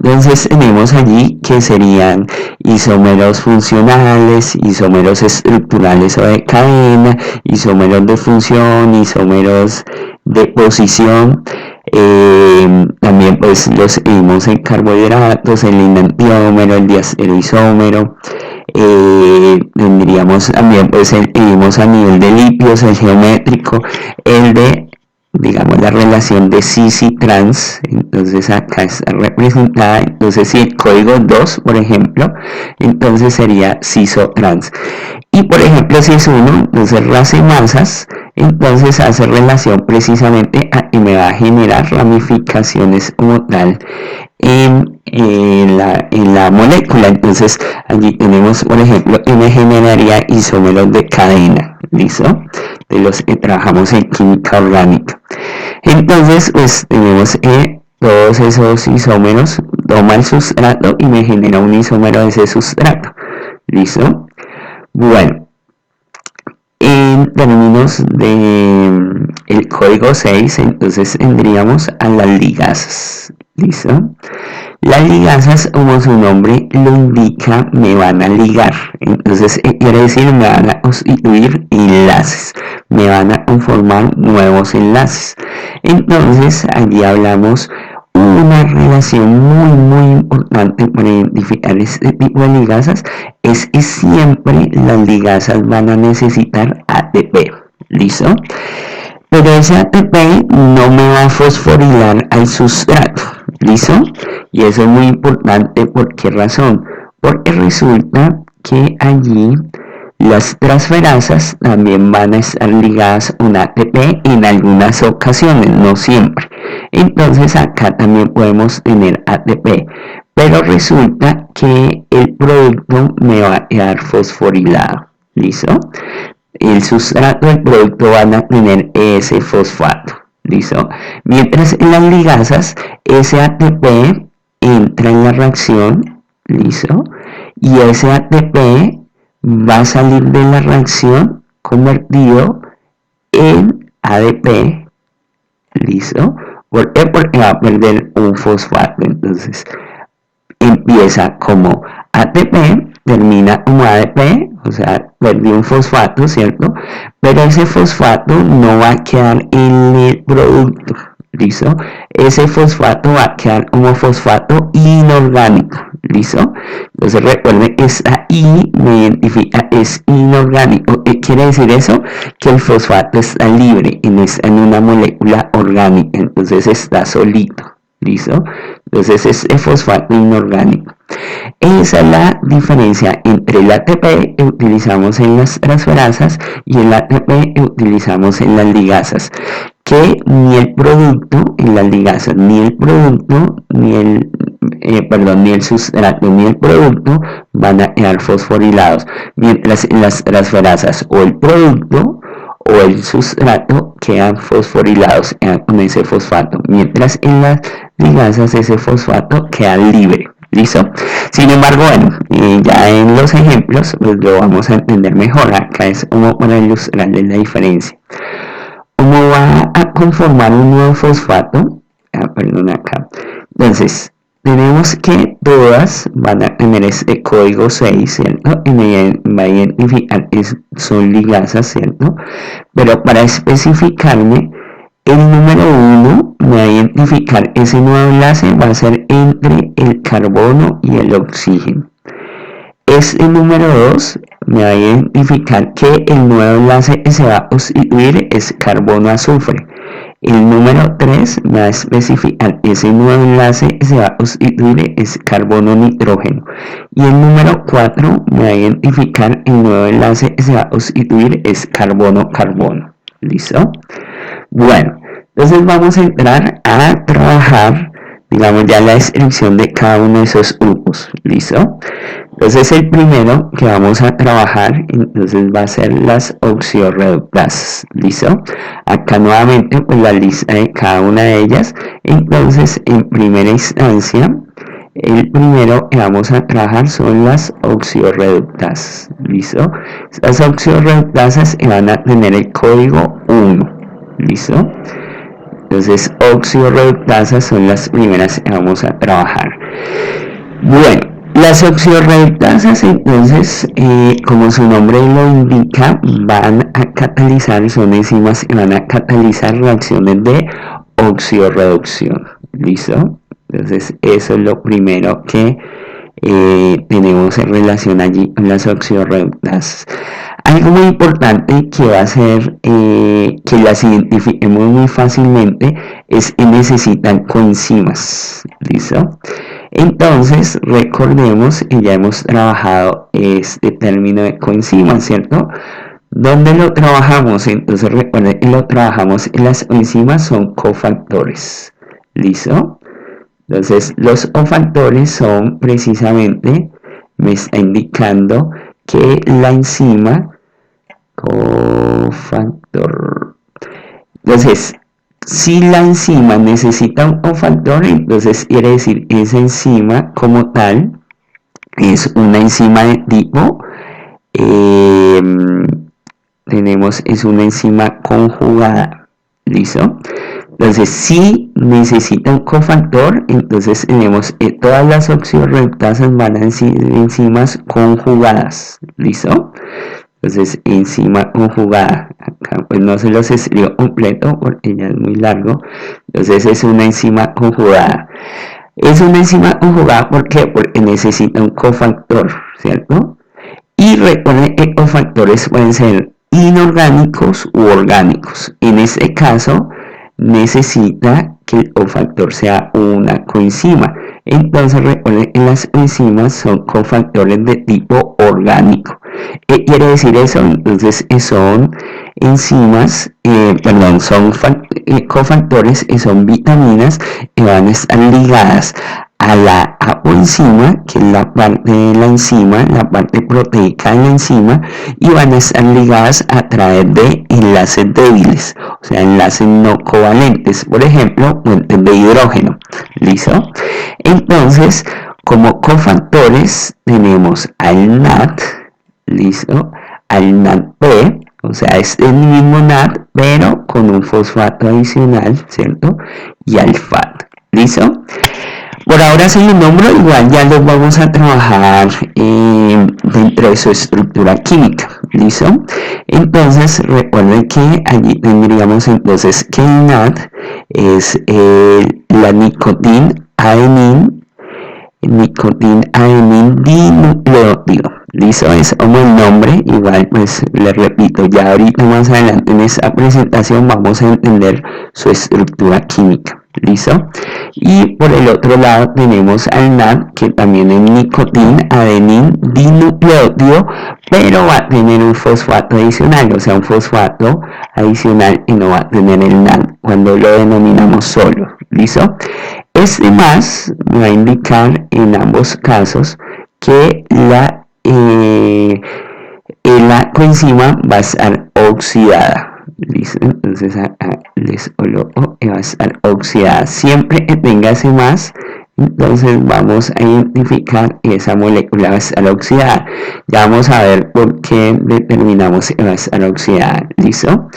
Entonces tenemos allí que serían isómeros funcionales, isómeros estructurales o de cadena, isómeros de función, isómeros de posición. También pues los vimos en carbohidratos, el enantiómero, el diastereoisómero. Tendríamos también pues el que vimos a nivel de lípidos, el geométrico, el de, digamos, la relación de cis y trans. Entonces acá está representada. Entonces si el código 2, por ejemplo, entonces sería cis o trans. Y por ejemplo si es 1, entonces racemasa, Entonces hace relación precisamente a que me va a generar ramificaciones como tal en la molécula. Entonces allí tenemos, por ejemplo, que me generaría isómeros de cadena, ¿listo? De los que trabajamos en química orgánica. Entonces, pues tenemos todos esos isómeros, toma el sustrato y me genera un isómero de ese sustrato, ¿listo? Bueno, en términos de el código 6, entonces tendríamos a las ligasas, ¿listo? Las ligasas, como su nombre lo indica, me van a ligar. Entonces, quiere decir, me van a constituir enlaces, me van a conformar nuevos enlaces. Entonces, allí hablamos una relación muy importante para identificar este tipo de ligasas, es que siempre las ligasas van a necesitar ATP, ¿listo? Pero ese ATP no me va a fosforilar al sustrato, ¿listo? Y eso es muy importante, ¿por qué razón? Porque resulta que allí las transferasas también van a estar ligadas a un ATP en algunas ocasiones, no siempre. Entonces acá también podemos tener ATP, pero resulta que el producto me va a quedar fosforilado, ¿listo? El sustrato del producto van a tener ese fosfato, ¿listo? Mientras en las ligasas ese ATP entra en la reacción, ¿listo? Y ese ATP va a salir de la reacción convertido en ADP, ¿listo? ¿Por qué? Porque va a perder un fosfato. Entonces empieza como ATP, termina como ADP, o sea, perdió un fosfato, ¿cierto? Pero ese fosfato no va a quedar en el producto, ¿listo? Ese fosfato va a quedar como fosfato inorgánico, ¿listo? Entonces recuerden que esta I me identifica, es inorgánico. ¿Qué quiere decir eso? Que el fosfato está libre, está en una molécula orgánica, entonces está solito, ¿listo? Entonces es el fosfato inorgánico. Esa es la diferencia entre el ATP que utilizamos en las transferasas y el ATP que utilizamos en las ligasas, que ni el producto en las ligasas, ni el producto, ni el sustrato, ni el producto van a quedar fosforilados, mientras en las transferasas o el producto o el sustrato quedan fosforilados, quedan con ese fosfato, mientras en las ligasas ese fosfato queda libre. ¿Listo? Sin embargo, bueno, ya en los ejemplos pues lo vamos a entender mejor. Acá es como para ilustrarles la diferencia. ¿Cómo va a conformar un nuevo fosfato? Perdón, acá. Entonces, tenemos que todas van a tener este código 6, ¿cierto? Y me va a identificar que son ligasas, ¿cierto? Pero para especificarme, el número 1 me va a identificar ese nuevo enlace, va a ser entre el carbono y el oxígeno. Este número 2 me va a identificar que el nuevo enlace que se va a constituir es carbono-azufre. El número 3 me va a especificar que ese nuevo enlace que se va a constituir es carbono-nitrógeno. Y el número 4 me va a identificar el nuevo enlace que se va a constituir es carbono-carbono. ¿Listo? Bueno, entonces vamos a entrar a trabajar, digamos, ya la descripción de cada uno de esos grupos, ¿listo? Entonces el primero que vamos a trabajar, entonces va a ser las oxidorreductasas, ¿listo? Acá nuevamente pues la lista de cada una de ellas. Entonces en primera instancia, el primero que vamos a trabajar son las oxidorreductasas, ¿listo? Estas oxidorreductasas van a tener el código 1, ¿listo? Entonces oxidorreductasas son las primeras que vamos a trabajar. Bueno, las oxidorreductasas entonces, como su nombre lo indica, van a catalizar, son enzimas que van a catalizar reacciones de oxidorreducción, ¿listo? Entonces eso es lo primero que tenemos en relación allí con las oxidorreductasas. Algo muy importante que va a hacer que las identifiquemos muy fácilmente es que necesitan coenzimas, ¿listo? Entonces recordemos que ya hemos trabajado este término de coenzimas, ¿cierto? ¿Dónde lo trabajamos? Entonces recuerden que lo trabajamos en las enzimas, son cofactores. ¿Listo? Entonces los cofactores son precisamente, me está indicando que la enzima cofactor. Entonces, si la enzima necesita un cofactor, entonces quiere decir que esa enzima como tal es una enzima de tipo es una enzima conjugada. ¿Listo? Entonces, si necesita un cofactor, entonces tenemos todas las oxidorreductasas van a ser enzimas conjugadas. ¿Listo? Entonces, enzima conjugada. Acá pues no se los escribo completo porque ya es muy largo. Entonces, es una enzima conjugada. Es una enzima conjugada, ¿por qué? Porque necesita un cofactor, ¿cierto? Y recuerden que cofactores pueden ser inorgánicos u orgánicos. En este caso, necesita que el cofactor sea una coenzima. Entonces recuerden que las enzimas son cofactores de tipo orgánico. ¿Qué quiere decir eso? Entonces son enzimas, son cofactores que son vitaminas que van a estar ligadas a la apoenzima, que es la parte de la enzima, la parte proteica de la enzima, y van a estar ligadas a través de enlaces débiles, o sea, enlaces no covalentes, por ejemplo, puentes de hidrógeno. ¿Listo? Entonces, como cofactores tenemos al NAD, ¿listo? Al NADP, o sea, es el mismo NAD, pero con un fosfato adicional, ¿cierto? Y al FAT. ¿Listo? Por ahora se los nombro, igual ya los vamos a trabajar dentro de su estructura química. ¿Listo? Entonces recuerden que allí tendríamos entonces que el NAD es la nicotin-adenin dinucleótido. ¿Listo? Es como el nombre, igual pues les repito, ya ahorita más adelante en esta presentación vamos a entender su estructura química. ¿Listo? Y por el otro lado tenemos al NAD, que también es nicotin-adenin dinucleótido, pero va a tener un fosfato adicional, o sea, un fosfato adicional que no va a tener el NAD cuando lo denominamos solo. ¿Listo? Este más me va a indicar en ambos casos que la coenzima va a estar oxidada. ¿Listo? Entonces acá les coloco que va a estar oxidada. Siempre que tenga ese más, entonces vamos a identificar que esa molécula va a estar oxidada. Ya vamos a ver por qué determinamos que va a estar oxidada. ¿Listo?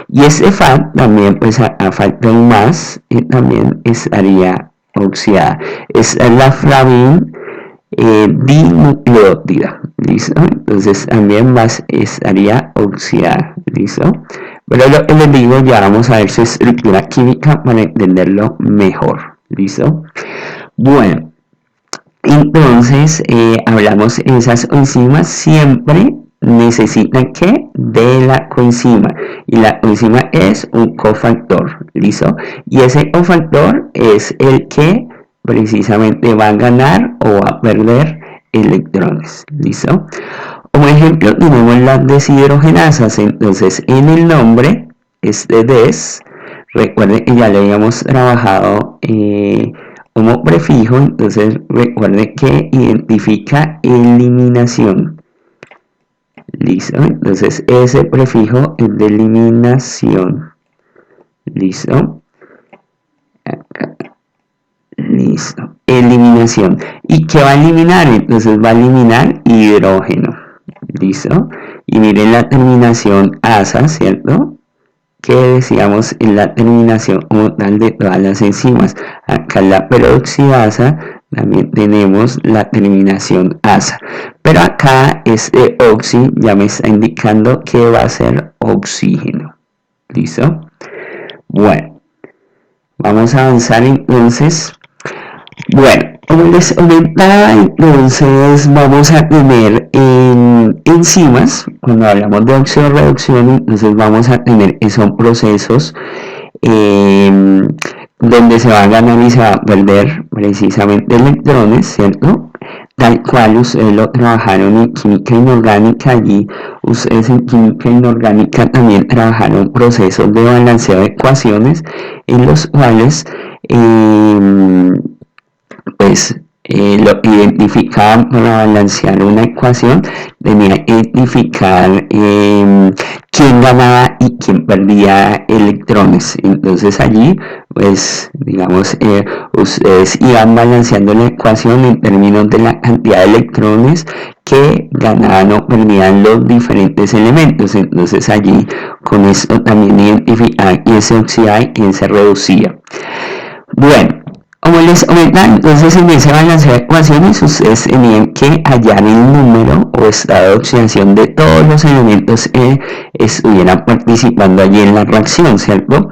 Y este FAT también, pues acá falta un más y también estaría oxidada. Esta es la flavin dinucleótida. ¿Listo? Entonces también más estaría oxidada. ¿Listo? Pero lo que les digo, ya vamos a ver su estructura química para entenderlo mejor. ¿Listo? Bueno, entonces hablamos, esas enzimas siempre necesitan ¿qué? De la coenzima, y la coenzima es un cofactor. ¿Listo? Y ese cofactor es el que precisamente va a ganar o va a perder electrones. ¿Listo? Como ejemplo tenemos las deshidrogenasas. Entonces en el nombre, este des, recuerden que ya le habíamos trabajado como prefijo. Entonces recuerden que identifica eliminación. ¿Listo? Entonces ese prefijo es de eliminación. ¿Listo? Acá. Listo. Eliminación. ¿Y qué va a eliminar? Entonces va a eliminar hidrógeno. ¿Listo? Y miren la terminación asa, ¿cierto? Que decíamos en la terminación como tal de todas las enzimas. Acá en la peroxidasa también tenemos la terminación asa. Pero acá este oxi ya me está indicando que va a ser oxígeno. ¿Listo? Bueno, vamos a avanzar entonces. Bueno, como les comentaba, entonces vamos a tener enzimas, cuando hablamos de oxidorreducción, entonces vamos a tener que son procesos donde se va a ganar y se va a perder precisamente electrones, ¿cierto? tal cual ustedes lo trabajaron en química inorgánica, allí ustedes en química inorgánica también trabajaron procesos de balanceo de ecuaciones en los cuales pues lo identificaban para balancear una ecuación, tenía que identificar quién ganaba y quién perdía electrones. Entonces allí, pues digamos, ustedes iban balanceando la ecuación en términos de la cantidad de electrones que ganaban o perdían los diferentes elementos. Entonces allí con esto también identificaban quién se oxidaba y quién se reducía. Bueno, como les comentaba, entonces en ese balanceo de ecuaciones ustedes tenían que hallar el número o estado de oxidación de todos los elementos que estuvieran participando allí en la reacción, ¿cierto?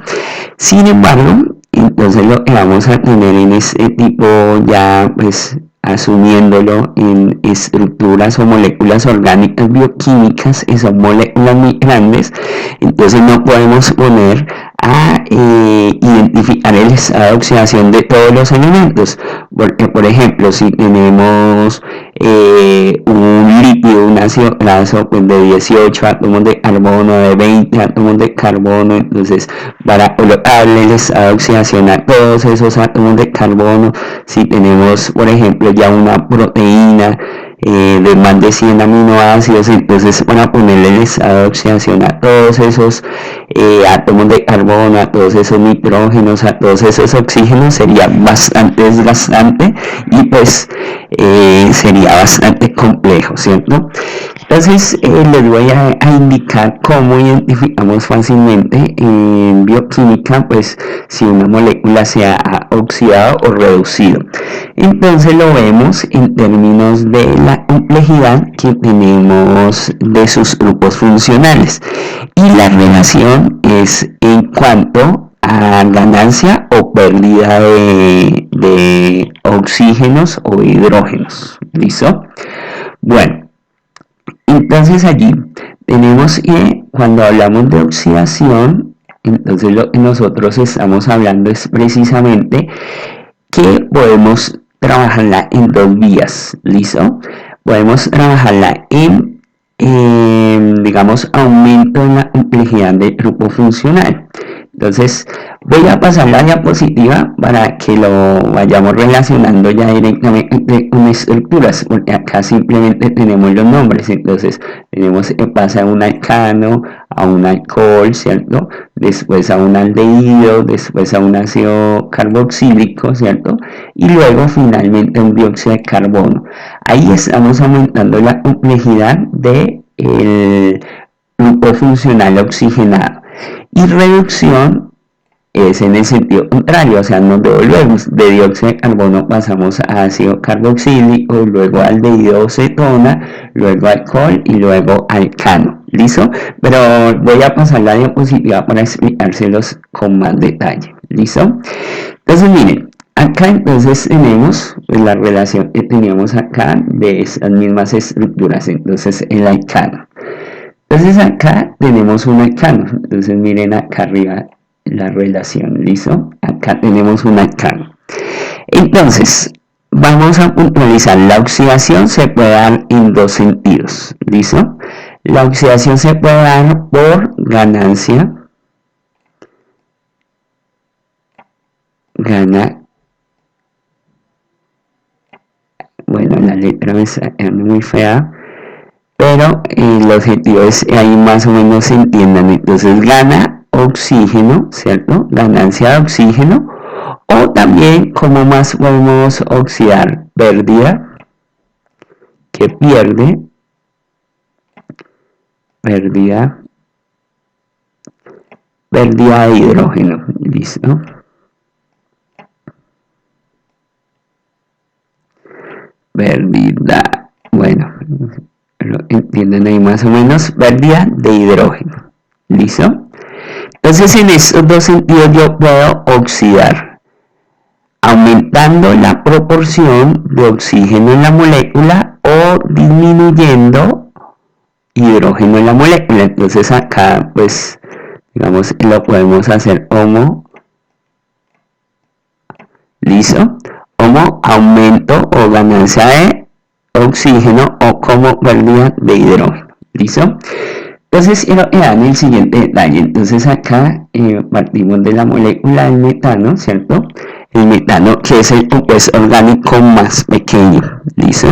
Sin embargo, entonces lo que vamos a tener en este tipo ya pues asumiéndolo en estructuras o moléculas orgánicas bioquímicas, que son moléculas muy grandes, entonces no podemos poner a identificar el estado de oxidación de todos los elementos, porque por ejemplo si tenemos un líquido, un ácido graso pues, de 18 átomos de carbono, de 20 átomos de carbono, entonces para colocarle el estado de oxidación a todos esos átomos de carbono, si tenemos por ejemplo ya una proteína de más de 100 aminoácidos, entonces para ponerle el estado de oxidación a todos esos átomos de carbono, a todos esos nitrógenos, a todos esos oxígenos sería bastante desgastante y pues sería bastante complejo, ¿cierto? Entonces les voy a indicar cómo identificamos fácilmente en bioquímica pues si una molécula se ha oxidado o reducido. Entonces lo vemos en términos de la complejidad que tenemos de sus grupos funcionales y la relación es en cuanto a ganancia o pérdida de oxígenos o hidrógenos. ¿Listo? Bueno, entonces allí tenemos que cuando hablamos de oxidación, entonces lo que nosotros estamos hablando es precisamente que podemos trabajarla en dos vías. ¿Listo? Podemos trabajarla en digamos, aumento en la complejidad del grupo funcional. Entonces, voy a pasar la diapositiva para que lo vayamos relacionando ya directamente con estructuras, porque acá simplemente tenemos los nombres. Entonces, tenemos que pasa de un alcano a un alcohol, ¿cierto? Después a un aldehído, después a un ácido carboxílico, ¿cierto? Y luego finalmente un dióxido de carbono. Ahí estamos aumentando la complejidad del grupo funcional oxigenado. Y reducción es en el sentido contrario, o sea, nos devolvemos de dióxido de carbono, pasamos a ácido carboxílico, luego aldehído o cetona, luego alcohol y luego alcano. ¿Listo? Pero voy a pasar la diapositiva para explicárselos con más detalle. ¿Listo? Entonces, miren, acá entonces tenemos pues, la relación que teníamos acá de esas mismas estructuras, entonces el alcano. Entonces acá tenemos un alcano, entonces miren acá arriba la relación, ¿listo? Acá tenemos un alcano. Entonces, vamos a puntualizar, la oxidación se puede dar en dos sentidos, ¿listo? La oxidación se puede dar por ganancia, bueno, la letra me está quedando muy fea, pero el objetivo es que ahí más o menos se entiendan. Entonces gana oxígeno, ¿cierto? Ganancia de oxígeno, o también como más podemos oxidar, pérdida, que pierde, pérdida de hidrógeno, ¿listo? Pérdida, bueno, lo entienden ahí más o menos, pérdida de hidrógeno, ¿listo? Entonces en estos dos sentidos yo puedo oxidar, aumentando la proporción de oxígeno en la molécula o disminuyendo hidrógeno en la molécula. Entonces acá pues digamos lo podemos hacer como, ¿listo? Como aumento o ganancia de oxígeno o como pérdida de hidrógeno. ¿Listo? Entonces quiero que vean el siguiente detalle. Entonces acá partimos de la molécula del metano, ¿cierto? El metano, que es el compuesto orgánico más pequeño. ¿Listo?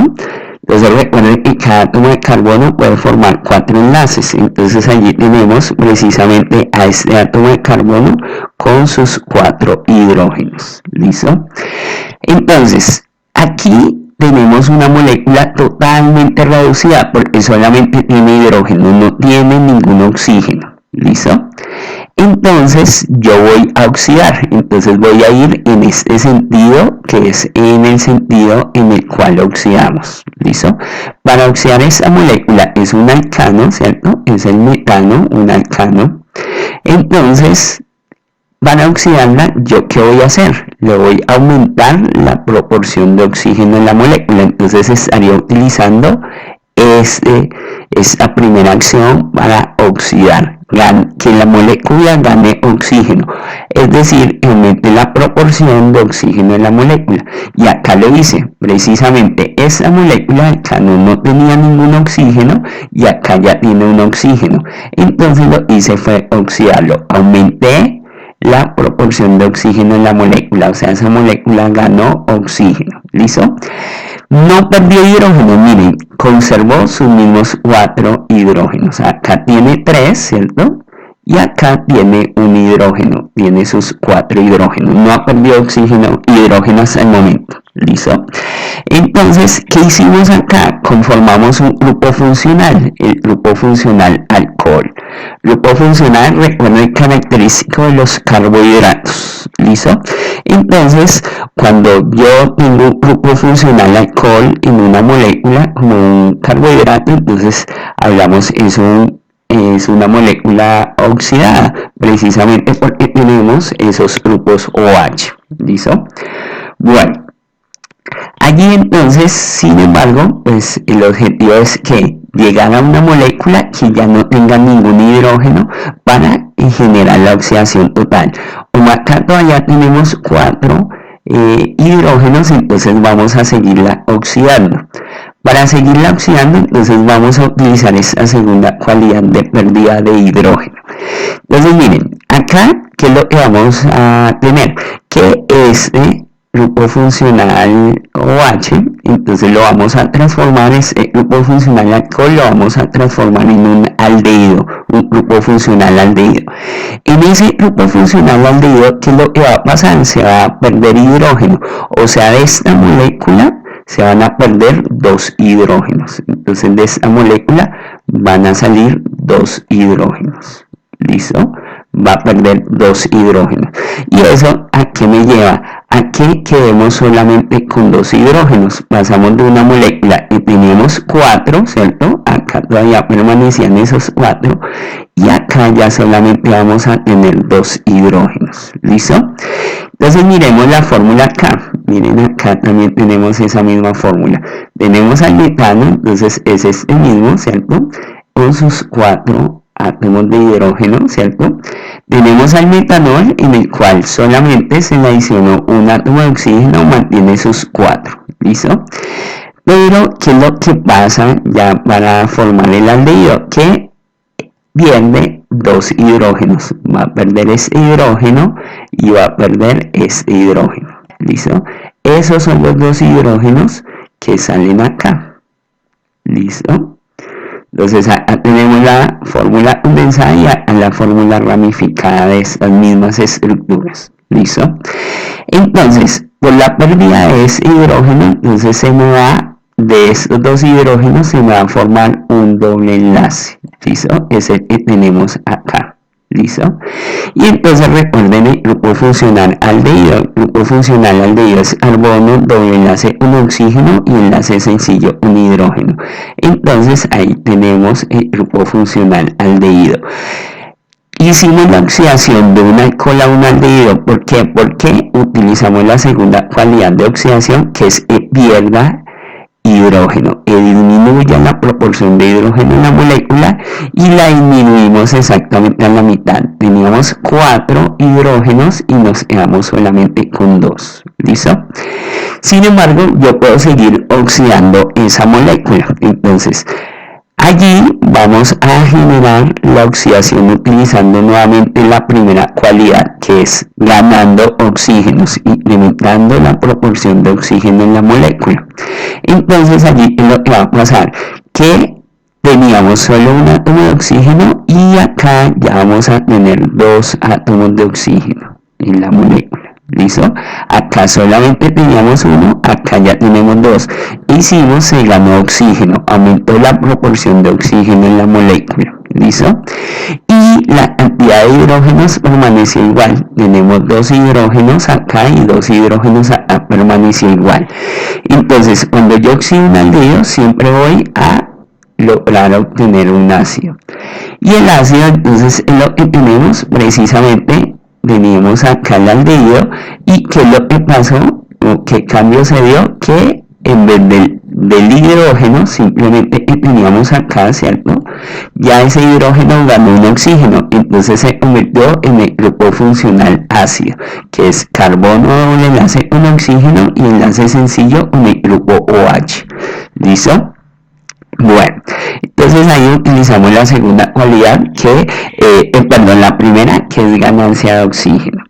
Entonces recuerden que cada átomo de carbono puede formar 4 enlaces. Entonces allí tenemos precisamente a este átomo de carbono con sus 4 hidrógenos. ¿Listo? Entonces, aquí tenemos una molécula totalmente reducida porque solamente tiene hidrógeno, no tiene ningún oxígeno. ¿Listo? Entonces yo voy a oxidar, entonces voy a ir en este sentido, que es en el sentido en el cual oxidamos. ¿Listo? Para oxidar esta molécula es un alcano, ¿cierto? Es el metano, un alcano. Entonces, para oxidarla, ¿yo qué voy a hacer? Le voy a aumentar la proporción de oxígeno en la molécula. Entonces estaría utilizando esta primera acción para oxidar, que la molécula gane oxígeno, es decir, aumente la proporción de oxígeno en la molécula. Y acá lo hice, precisamente esta molécula acá no tenía ningún oxígeno y acá ya tiene un oxígeno. Entonces lo hice fue oxidarlo, aumenté la proporción de oxígeno en la molécula, o sea, esa molécula ganó oxígeno. ¿Listo? No perdió hidrógeno, miren, conservó sus mismos 4 hidrógenos. Acá tiene 3, ¿cierto? Y acá tiene un hidrógeno, tiene sus 4 hidrógenos. No ha perdido oxígeno, hidrógeno hasta el momento. ¿Listo? Entonces, ¿qué hicimos acá? Conformamos un grupo funcional, el grupo funcional alcohol. Grupo funcional, recuerden el característico de los carbohidratos. ¿Listo? Entonces, cuando yo tengo un grupo funcional alcohol en una molécula como un carbohidrato, entonces hablamos es una molécula oxidada, precisamente porque tenemos esos grupos OH. ¿Listo? Bueno, allí entonces, sin embargo, pues el objetivo es que llegar a una molécula que ya no tenga ningún hidrógeno para generar la oxidación total. Como acá todavía tenemos 4 hidrógenos, entonces vamos a seguirla oxidando. Para seguirla oxidando, entonces vamos a utilizar esta segunda cualidad de pérdida de hidrógeno. Entonces miren, acá, ¿qué es lo que vamos a tener? Que este grupo funcional OH, entonces lo vamos a transformar, este grupo funcional alcohol lo vamos a transformar en un aldehído, un grupo funcional aldehído. En ese grupo funcional aldehído, ¿qué es lo que va a pasar? Se va a perder hidrógeno, o sea, de esta molécula se van a perder 2 hidrógenos. Entonces de esta molécula van a salir 2 hidrógenos. ¿Listo? Va a perder 2 hidrógenos. ¿Y eso a qué me lleva? A que quedemos solamente con 2 hidrógenos. Pasamos de una molécula que teníamos 4, ¿cierto? Acá todavía permanecían esos 4. Y acá ya solamente vamos a tener 2 hidrógenos. ¿Listo? Entonces miremos la fórmula acá. Miren, acá también tenemos esa misma fórmula. Tenemos al metano, entonces es este mismo, ¿cierto? Con sus 4 átomos de hidrógeno, ¿cierto? Tenemos al metanol, en el cual solamente se le adicionó un átomo de oxígeno, mantiene sus 4. ¿Listo? Pero, ¿qué es lo que pasa ya para formar el aldehído? Que pierde 2 hidrógenos. Va a perder este hidrógeno y va a perder este hidrógeno. ¿Listo? Esos son los 2 hidrógenos que salen acá. ¿Listo? Entonces acá tenemos la fórmula condensada y la fórmula ramificada de estas mismas estructuras. ¿Listo? Entonces, por la pérdida de ese hidrógeno, entonces se me va, de estos 2 hidrógenos se me va a formar un doble enlace. ¿Listo? Es el que tenemos acá. ¿Listo? Y entonces recuerden el grupo funcional aldehído. El grupo funcional aldehído es carbono, doble enlace, un oxígeno y enlace sencillo, un hidrógeno. Entonces ahí tenemos el grupo funcional aldehído. Hicimos la oxidación de un alcohol a un aldehído. ¿Por qué? Porque utilizamos la segunda cualidad de oxidación, que es que pierda hidrógeno, que disminuye la proporción de hidrógeno en la molécula y la disminuimos exactamente a la mitad. Teníamos 4 hidrógenos y nos quedamos solamente con 2. ¿Listo? Sin embargo, yo puedo seguir oxidando esa molécula. Entonces, allí vamos a generar la oxidación utilizando nuevamente la primera cualidad, que es ganando oxígenos, incrementando la proporción de oxígeno en la molécula. Entonces allí lo que va a pasar, que teníamos solo un átomo de oxígeno y acá ya vamos a tener 2 átomos de oxígeno en la molécula. ¿Listo? Acá solamente teníamos 1, acá ya tenemos 2. Hicimos, se ganó oxígeno, aumentó la proporción de oxígeno en la molécula. ¿Listo? Y la cantidad de hidrógenos permaneció igual. Tenemos 2 hidrógenos acá y 2 hidrógenos acá, permaneció igual. Entonces, cuando yo oxido un aldehído, siempre voy a lograr obtener un ácido. Y el ácido, entonces, es lo que tenemos precisamente. Teníamos acá el aldehído y ¿qué es lo que pasó? ¿Qué cambio se dio? Que en vez del hidrógeno simplemente que teníamos acá, ¿cierto? Ya ese hidrógeno ganó un oxígeno, entonces se convirtió en el grupo funcional ácido, que es carbono doble enlace con oxígeno y enlace sencillo con el grupo OH. ¿Listo? Bueno, entonces ahí utilizamos la segunda cualidad, la primera, que es ganancia de oxígeno.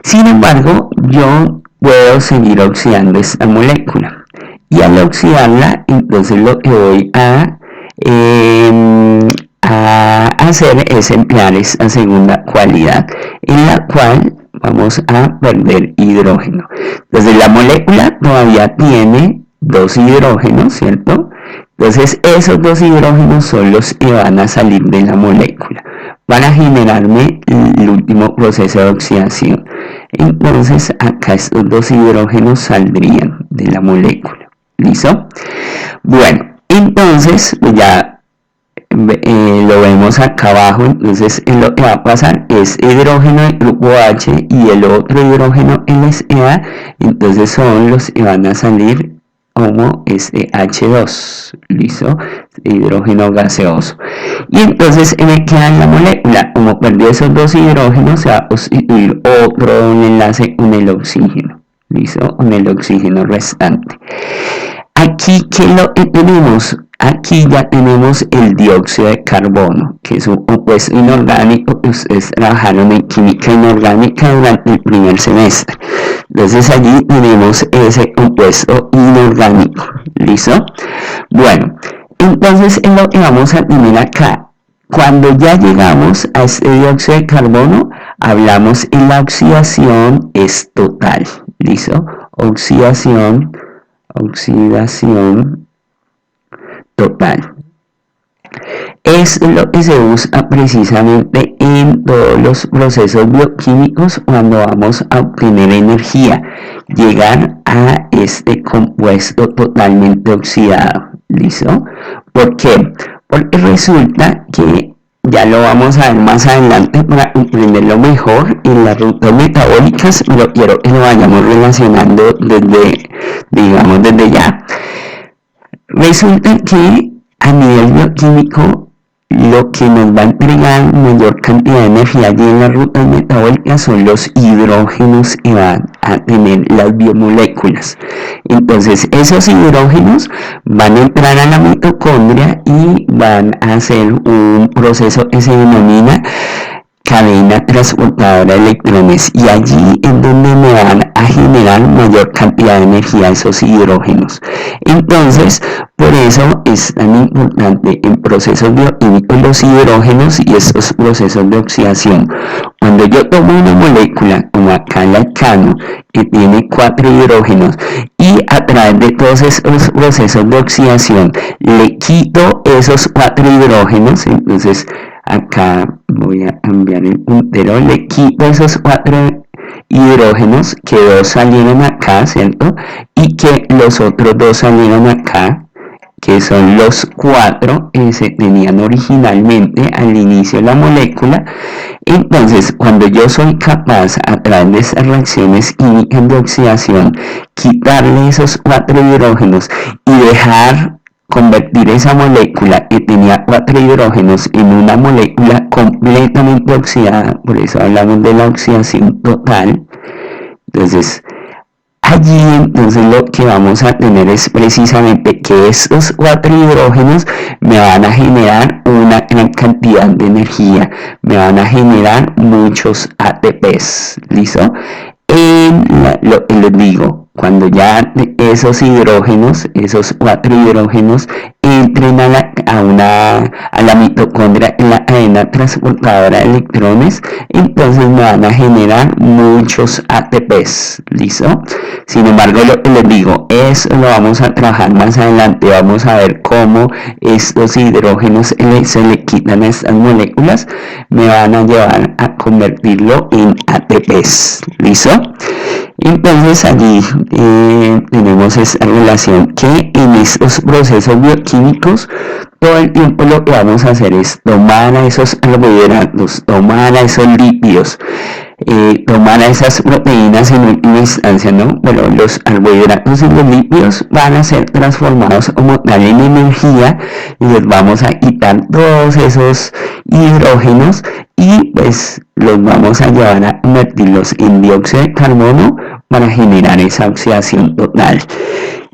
Sin embargo, yo puedo seguir oxidando esta molécula. Y al oxidarla, entonces lo que voy a hacer es emplear esta segunda cualidad, en la cual vamos a perder hidrógeno. Entonces la molécula todavía tiene 2 hidrógenos, ¿cierto? Entonces esos 2 hidrógenos son los que van a salir de la molécula para generarme el último proceso de oxidación. Entonces acá estos 2 hidrógenos saldrían de la molécula. ¿Listo? Bueno, entonces ya lo vemos acá abajo. Entonces lo que va a pasar es hidrógeno del grupo H y el otro hidrógeno LSA. Entonces son los que van a salir como H2, ¿listo? Hidrógeno gaseoso. Y entonces me queda en la molécula, como perdió esos 2 hidrógenos, se va a constituir otro enlace con el oxígeno, ¿listo? Con el oxígeno restante. Aquí, ¿qué es lo que tenemos? Aquí ya tenemos el dióxido de carbono, que es un compuesto inorgánico que ustedes trabajaron en química inorgánica durante el primer semestre. Entonces allí tenemos ese compuesto inorgánico. ¿Listo? Bueno, entonces es lo que vamos a tener acá. Cuando ya llegamos a este dióxido de carbono, hablamos en la oxidación es total. ¿Listo? Oxidación total. Es lo que se usa precisamente en todos los procesos bioquímicos cuando vamos a obtener energía, llegar a este compuesto totalmente oxidado. ¿Listo? ¿Por qué? Porque resulta que ya lo vamos a ver más adelante para comprenderlo mejor en las rutas metabólicas, pero quiero que lo vayamos relacionando desde ya. Resulta que a nivel bioquímico lo que nos va a entregar mayor cantidad de energía allí en las rutas metabólicas son los hidrógenos que van a tener las biomoléculas. Entonces esos hidrógenos van a entrar a la mitocondria y van a hacer un proceso que se denomina cadena transportadora de electrones, y allí es donde me van a generar mayor cantidad de energía esos hidrógenos. Entonces, por eso es tan importante en procesos bioquímicos los hidrógenos y estos procesos de oxidación. Cuando yo tomo una molécula como acá el alcano, que tiene 4 hidrógenos, y a través de todos esos procesos de oxidación le quito esos 4 hidrógenos, entonces acá voy a cambiar el puntero, le quito esos 4 hidrógenos, que 2 salieron acá, ¿cierto? Y que los otros 2 salieron acá. que son los 4 que se tenían originalmente al inicio de la molécula. Entonces, cuando yo soy capaz a través de esas reacciones químicas de oxidación, quitarle esos 4 hidrógenos y dejar convertir esa molécula que tenía 4 hidrógenos en una molécula completamente oxidada, por eso hablamos de la oxidación total. Entonces, allí entonces lo que vamos a tener es precisamente que estos 4 hidrógenos me van a generar una gran cantidad de energía, me van a generar muchos ATPs, ¿listo? Lo que les digo, cuando ya esos hidrógenos, esos 4 hidrógenos entren a la mitocondria, en la cadena transportadora de electrones, entonces me van a generar muchos ATPs, ¿listo? Sin embargo, lo que les digo, eso lo vamos a trabajar más adelante, vamos a ver cómo estos hidrógenos se le quitan a estas moléculas, me van a llevar a convertirlo en ATPs, ¿listo? Entonces allí tenemos esta relación que en estos procesos bioquímicos todo el tiempo lo que vamos a hacer es tomar a esos carbohidratos, tomar a esos lípidos, tomar a esas proteínas en última instancia, ¿no? Bueno, los carbohidratos y los lípidos van a ser transformados como tal en energía y les vamos a quitar todos esos hidrógenos y pues los vamos a llevar a convertirlos en dióxido de carbono para generar esa oxidación total.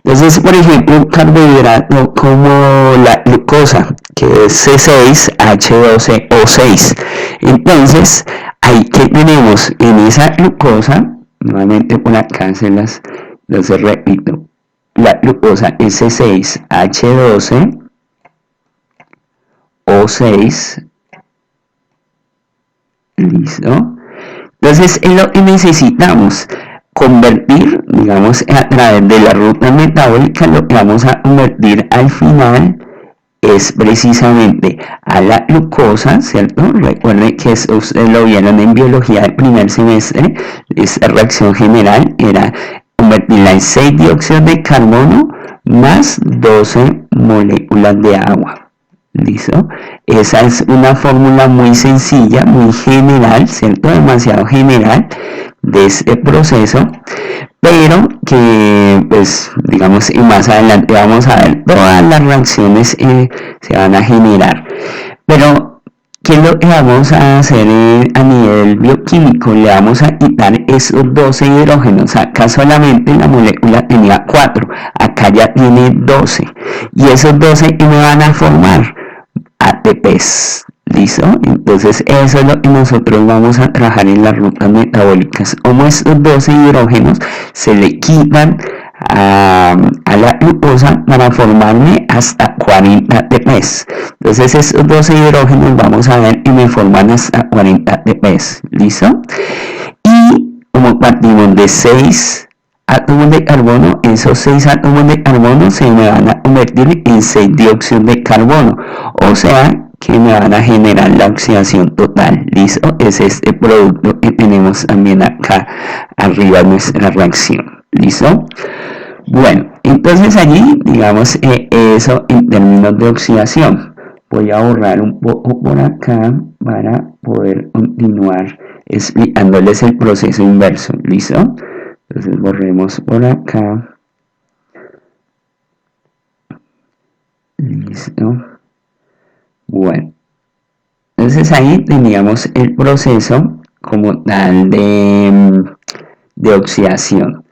Entonces, por ejemplo, un carbohidrato como la glucosa, que es C6H12O6. Entonces, ahí que tenemos en esa glucosa, nuevamente por acá entonces repito, la glucosa es C6H12O6, listo. Entonces, es lo que necesitamos convertir, digamos, a través de la ruta metabólica, lo que vamos a convertir al final es precisamente a la glucosa, ¿cierto? Recuerden que eso ustedes lo vieron en biología del primer semestre, esta reacción general era convertirla en 6 dióxidos de carbono más 12 moléculas de agua. ¿Listo? Esa es una fórmula muy sencilla, muy general, ¿cierto? Demasiado general de este proceso, pero que, pues, digamos, y más adelante vamos a ver todas las reacciones se van a generar. Pero, ¿qué es lo que vamos a hacer a nivel bioquímico? Le vamos a quitar esos 12 hidrógenos. Acá solamente la molécula tenía 4, acá ya tiene 12. Y esos 12 que me van a formar ATPs, ¿listo? Entonces eso es lo que nosotros vamos a trabajar en las rutas metabólicas, como estos 12 hidrógenos se le quitan a la glucosa para formarme hasta 40 ATPs. Entonces esos 12 hidrógenos vamos a ver que me forman hasta 40 ATPs, ¿listo? Y como partimos de 6 átomos de carbono, esos 6 átomos de carbono se me van a convertir en 6 dióxidos de carbono, o sea que me van a generar la oxidación total, ¿listo? Es este producto que tenemos también acá arriba de nuestra reacción, ¿listo? Bueno, entonces allí, digamos, eso en términos de oxidación. Voy a borrar un poco por acá para poder continuar explicándoles el proceso inverso, ¿listo? Entonces borremos por acá. Listo. Bueno. Entonces ahí teníamos el proceso como tal de oxidación.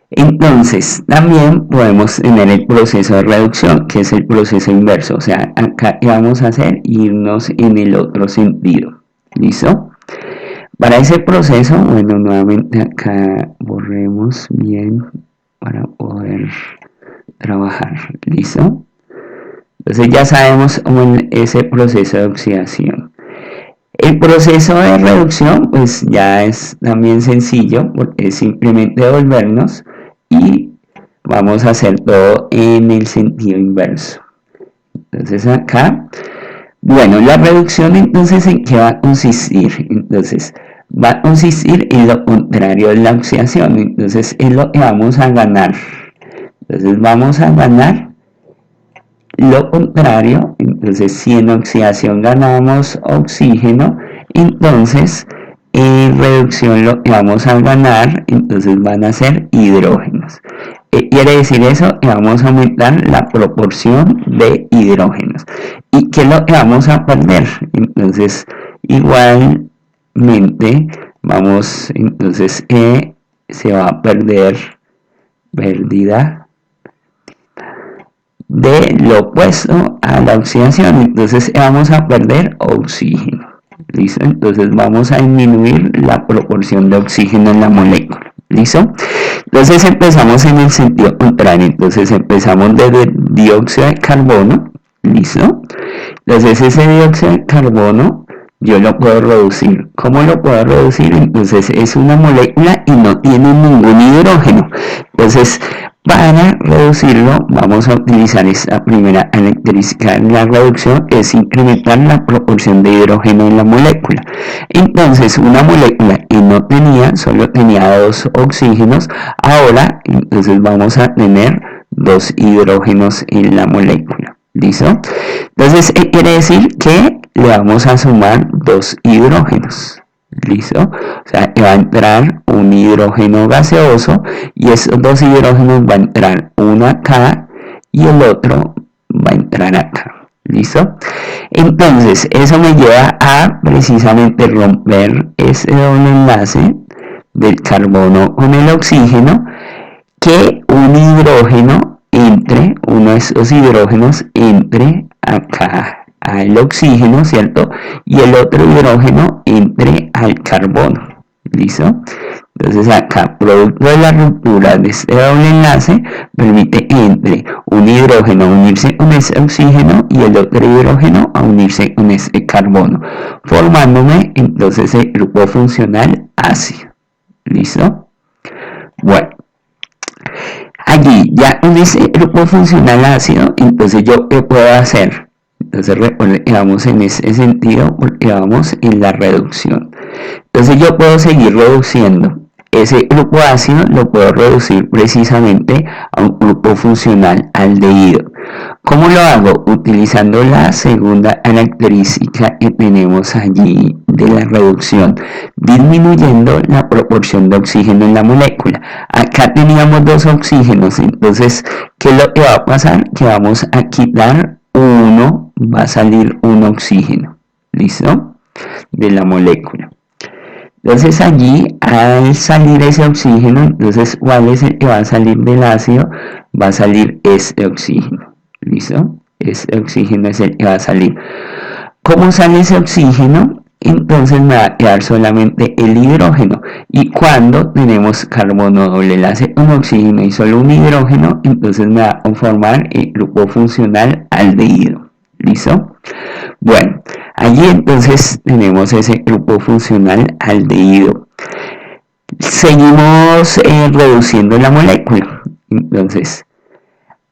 Entonces también podemos tener el proceso de reducción, que es el proceso inverso. O sea, acá ¿qué vamos a hacer? Irnos en el otro sentido. ¿Listo? Para ese proceso, bueno, nuevamente acá borremos bien para poder trabajar, ¿listo? Entonces ya sabemos cómo es ese proceso de oxidación. El proceso de reducción, pues ya es también sencillo, porque es simplemente devolvernos y vamos a hacer todo en el sentido inverso. Entonces acá, bueno, la reducción entonces ¿en qué va a consistir? Entonces va a consistir en lo contrario de la oxidación, entonces es lo que vamos a ganar. Entonces vamos a ganar lo contrario, entonces si en oxidación ganamos oxígeno, entonces en reducción lo que vamos a ganar, entonces van a ser hidrógenos. ¿Qué quiere decir eso? Que vamos a aumentar la proporción de hidrógenos. ¿Y qué es lo que vamos a perder? Entonces, igualmente, vamos, entonces, se va a perder pérdida de lo opuesto a la oxidación. Entonces, vamos a perder oxígeno. ¿Listo? Entonces, vamos a disminuir la proporción de oxígeno en la molécula. ¿Listo? Entonces empezamos en el sentido contrario. Entonces empezamos desde dióxido de carbono. ¿Listo? Entonces ese dióxido de carbono yo lo puedo reducir. ¿Cómo lo puedo reducir? Entonces es una molécula y no tiene ningún hidrógeno. Entonces para reducirlo vamos a utilizar esta primera característica de la reducción, que es incrementar la proporción de hidrógeno en la molécula. Entonces una molécula que no tenía, solo tenía 2 oxígenos, ahora entonces vamos a tener 2 hidrógenos en la molécula. ¿Listo? Entonces quiere decir que le vamos a sumar 2 hidrógenos. ¿Listo? O sea, que va a entrar un hidrógeno gaseoso y esos 2 hidrógenos va a entrar uno acá y el otro va a entrar acá. ¿Listo? Entonces, eso me lleva a precisamente romper ese doble enlace del carbono con el oxígeno, que un hidrógeno entre, uno de esos hidrógenos entre acá al oxígeno, ¿cierto? Y el otro hidrógeno entre al carbono. ¿Listo? Entonces acá, producto de la ruptura de este doble enlace, permite que entre un hidrógeno a unirse con ese oxígeno y el otro hidrógeno a unirse con ese carbono, formándome entonces el grupo funcional ácido. ¿Listo? Bueno, allí ya con ese grupo funcional ácido, entonces yo ¿qué puedo hacer? Entonces recuerden que vamos en ese sentido porque vamos en la reducción. Entonces yo puedo seguir reduciendo. Ese grupo ácido lo puedo reducir precisamente a un grupo funcional aldehído. ¿Cómo lo hago? Utilizando la segunda característica que tenemos allí de la reducción, disminuyendo la proporción de oxígeno en la molécula. Acá teníamos 2 oxígenos, entonces, ¿qué es lo que va a pasar? Que vamos a quitar uno, va a salir un oxígeno, ¿listo? De la molécula. Entonces allí, al salir ese oxígeno, entonces, ¿cuál es el que va a salir del ácido? Va a salir este oxígeno, ¿listo? Este oxígeno es el que va a salir. ¿Cómo sale ese oxígeno? Entonces me va a quedar solamente el hidrógeno. Y cuando tenemos carbono doble enlace con oxígeno y solo un hidrógeno, entonces me va a conformar el grupo funcional aldehído. ¿Listo? Bueno, allí entonces tenemos ese grupo funcional aldehído. Seguimos reduciendo la molécula. Entonces,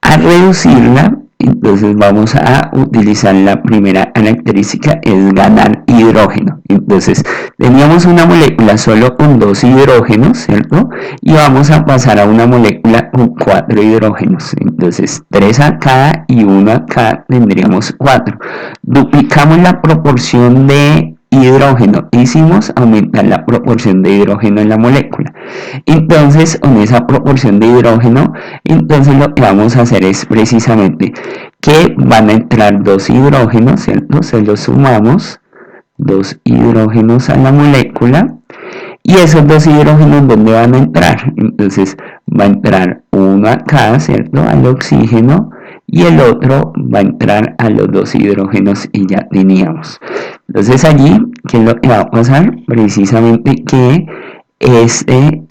al reducirla, entonces vamos a utilizar la primera característica, es ganar hidrógeno. Entonces teníamos una molécula solo con 2 hidrógenos, ¿cierto? Y vamos a pasar a una molécula con 4 hidrógenos. Entonces 3 acá y 1 acá, tendríamos 4. Duplicamos la proporción de hidrógeno, hicimos aumentar la proporción de hidrógeno en la molécula. Entonces con esa proporción de hidrógeno, entonces lo que vamos a hacer es precisamente que van a entrar 2 hidrógenos, ¿cierto? Se los sumamos, 2 hidrógenos a la molécula, y esos 2 hidrógenos, ¿dónde van a entrar? Entonces va a entrar uno acá, ¿cierto? Al oxígeno, y el otro va a entrar a los 2 hidrógenos y ya teníamos. Entonces allí, ¿qué es lo que va a pasar? Precisamente que este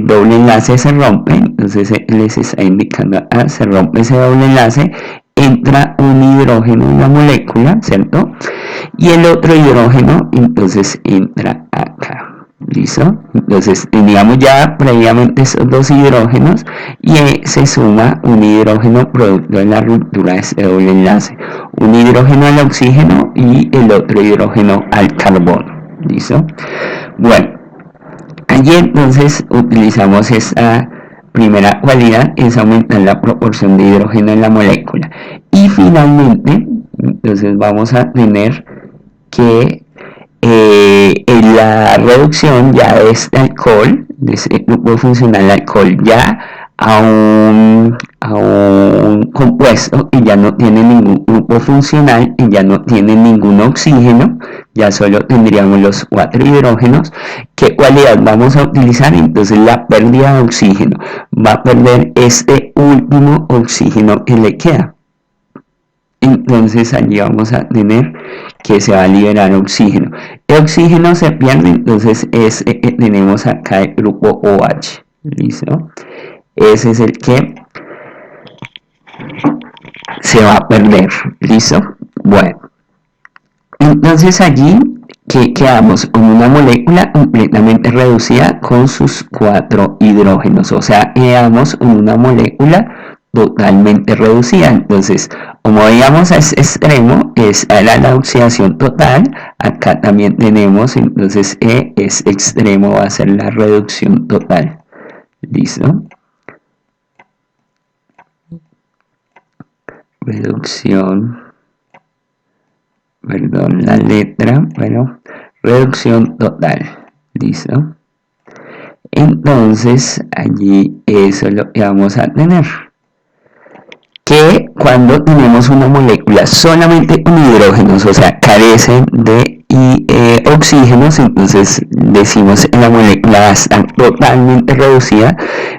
doble enlace se rompe, entonces les está indicando acá, se rompe ese doble enlace, entra un hidrógeno en la molécula, ¿cierto? Y el otro hidrógeno entonces entra acá. ¿Listo? Entonces teníamos ya previamente esos 2 hidrógenos y se suma un hidrógeno producto de la ruptura de este doble enlace. Un hidrógeno al oxígeno y el otro hidrógeno al carbono. ¿Listo? Bueno, allí entonces utilizamos esta primera cualidad es aumentar la proporción de hidrógeno en la molécula. Y finalmente, entonces vamos a tener que en la reducción ya de este alcohol, de ese grupo funcional alcohol, ya a un compuesto y ya no tiene ningún grupo funcional y ya no tiene ningún oxígeno, ya solo tendríamos los 4 hidrógenos. ¿Qué cualidad vamos a utilizar? Entonces la pérdida de oxígeno va a perder este último oxígeno que le queda. Entonces allí vamos a tener que se va a liberar oxígeno. El oxígeno se pierde, entonces tenemos acá el grupo OH. ¿Listo? Ese es el que se va a perder. ¿Listo? Bueno. Entonces allí que quedamos con una molécula completamente reducida con sus 4 hidrógenos. O sea, quedamos con una molécula totalmente reducida. Entonces, como veíamos a ese extremo, esa era la oxidación total. Acá también tenemos, entonces ese extremo va a ser la reducción total. ¿Listo? Reducción, perdón la letra, bueno, reducción total. ¿Listo? Entonces, allí eso es lo que vamos a tener. Que cuando tenemos una molécula solamente con hidrógenos, o sea, carece de oxígenos, entonces decimos que la molécula va a estar totalmente reducida,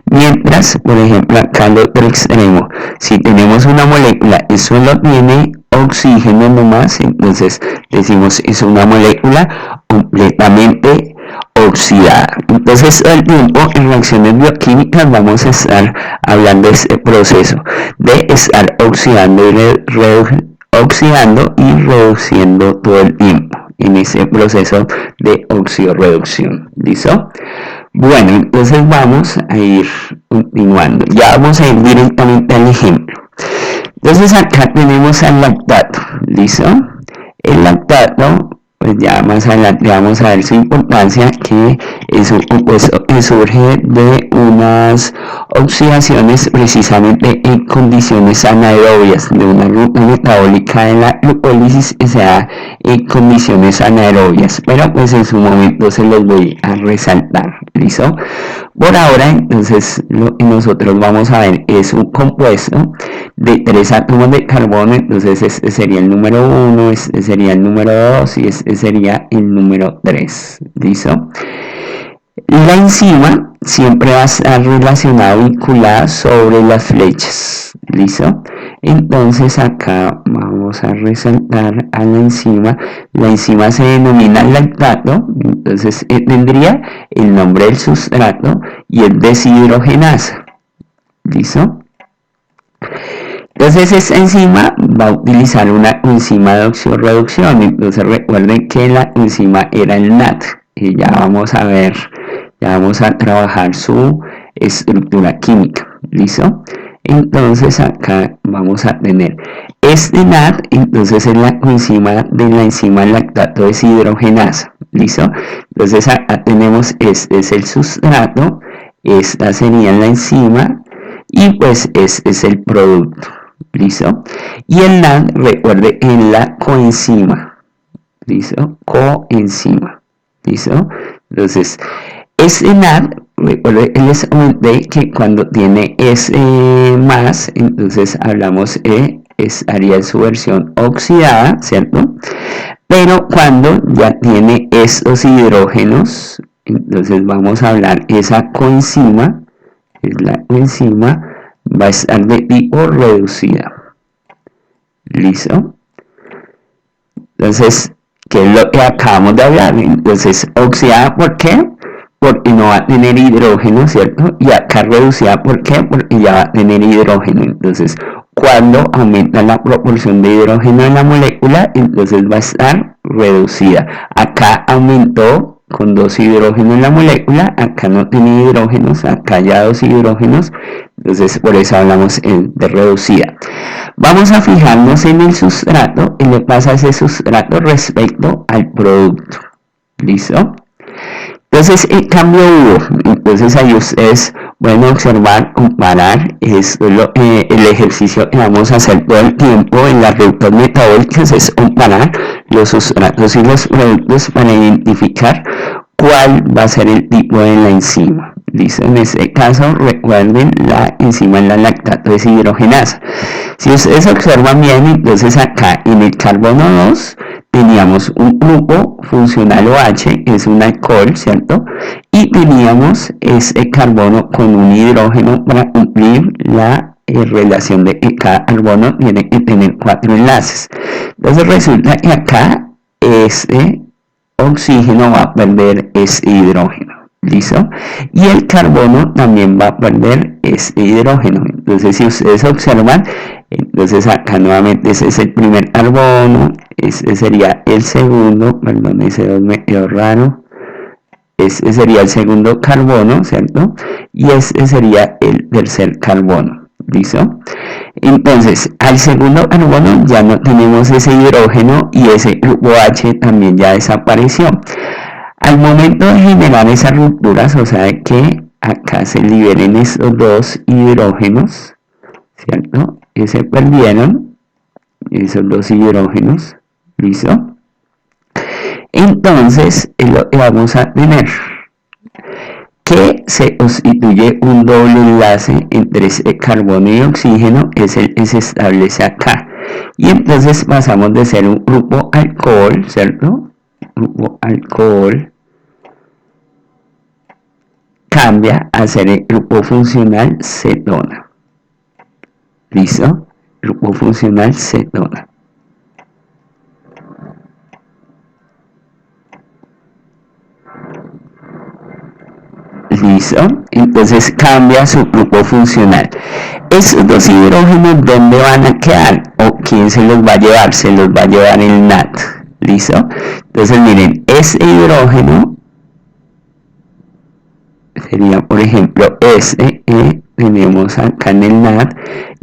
mientras, por ejemplo, acá al otro extremo, si tenemos una molécula que solo tiene oxígeno nomás, entonces decimos es una molécula completamente oxidada. Entonces todo el tiempo en reacciones bioquímicas vamos a estar hablando de este proceso de estar oxidando y reduciendo todo el tiempo en ese proceso de oxidorreducción. ¿Listo? Bueno, entonces vamos a ir continuando. Ya vamos a ir directamente al ejemplo. Entonces acá tenemos al lactato. ¿Listo? El lactato, pues ya más adelante vamos a ver su importancia, que es un compuesto que surge de unas oxidaciones precisamente en condiciones anaerobias, de una ruta metabólica de la glucólisis que se da en condiciones anaerobias, pero pues en su momento se los voy a resaltar. ¿Listo? Por ahora, entonces, lo que nosotros vamos a ver es un compuesto de 3 átomos de carbono, entonces este sería el número 1, este sería el número 2 y este sería el número 3. ¿Listo? La enzima siempre va a estar relacionada, vinculada sobre las flechas. ¿Listo? Entonces acá vamos a resaltar a la enzima. La enzima se denomina lactato, entonces tendría el nombre del sustrato y es deshidrogenasa. ¿Listo? Entonces esta enzima va a utilizar una enzima de oxidorreducción. Entonces recuerden que la enzima era el NAT, y ya vamos a ver, ya vamos a trabajar su estructura química. ¿Listo? Entonces acá vamos a tener este NAT, entonces es la coenzima de la enzima lactato deshidrogenasa. ¿Listo? Entonces acá tenemos, este es el sustrato, esta sería la enzima y pues este es el producto. ¿Listo? Y el NAD, recuerde, en la coenzima. ¿Listo? Coenzima. ¿Listo? Entonces, ese NAD, recuerde, les comenté que cuando tiene S más, entonces hablamos estaría en su versión oxidada, ¿cierto? Pero cuando ya tiene estos hidrógenos, entonces vamos a hablar esa coenzima, es la coenzima, va a estar de tipo reducida. ¿Listo? Entonces, ¿qué es lo que acabamos de hablar? Entonces, oxidada, ¿por qué? Porque no va a tener hidrógeno, ¿cierto? Y acá reducida, ¿por qué? Porque ya va a tener hidrógeno. Entonces, cuando aumenta la proporción de hidrógeno en la molécula, entonces va a estar reducida. Acá aumentó con 2 hidrógenos en la molécula, acá no tiene hidrógenos, acá ya 2 hidrógenos, entonces por eso hablamos de reducida. Vamos a fijarnos en el sustrato, y le pasa a ese sustrato respecto al producto. ¿Listo? Entonces, el cambio hubo. Entonces ahí ustedes Pueden observar, comparar, es el ejercicio que vamos a hacer todo el tiempo en las rutas metabólicas, es comparar los sustratos y los productos para identificar cuál va a ser el tipo de la enzima. ¿Listo? En este caso, recuerden, la enzima es la lactato deshidrogenasa. Si ustedes observan bien, entonces acá en el carbono 2 teníamos un grupo funcional OH, que es un alcohol, ¿cierto? Y teníamos ese carbono con un hidrógeno para cumplir la relación de que cada carbono tiene que tener 4 enlaces. Entonces resulta que acá este oxígeno va a perder ese hidrógeno. ¿Listo? Y el carbono también va a perder ese hidrógeno. Entonces, si ustedes observan, entonces acá nuevamente ese es el primer carbono, ese sería el segundo, perdón, ese 2 me quedó raro, ese sería el segundo carbono, ¿cierto? Y ese sería el tercer carbono. ¿Listo? Entonces, al segundo carbono ya no tenemos ese hidrógeno y ese grupo H también ya desapareció. Al momento de generar esas rupturas, o sea que acá se liberen esos dos hidrógenos, ¿cierto? Que se perdieron, esos dos hidrógenos, ¿listo? Entonces, es lo que vamos a tener, que se constituye un doble enlace entre ese carbono y oxígeno, es el que se establece acá. Y entonces pasamos de ser un grupo alcohol, ¿cierto? Grupo alcohol cambia a ser el grupo funcional cetona. ¿Listo? Grupo funcional cetona. ¿Listo? Entonces cambia su grupo funcional. Esos dos hidrógenos, ¿dónde van a quedar? ¿O quién se los va a llevar? Se los va a llevar el NAD. ¿Listo? Entonces miren, ese hidrógeno sería, por ejemplo, este que tenemos acá en el NAD,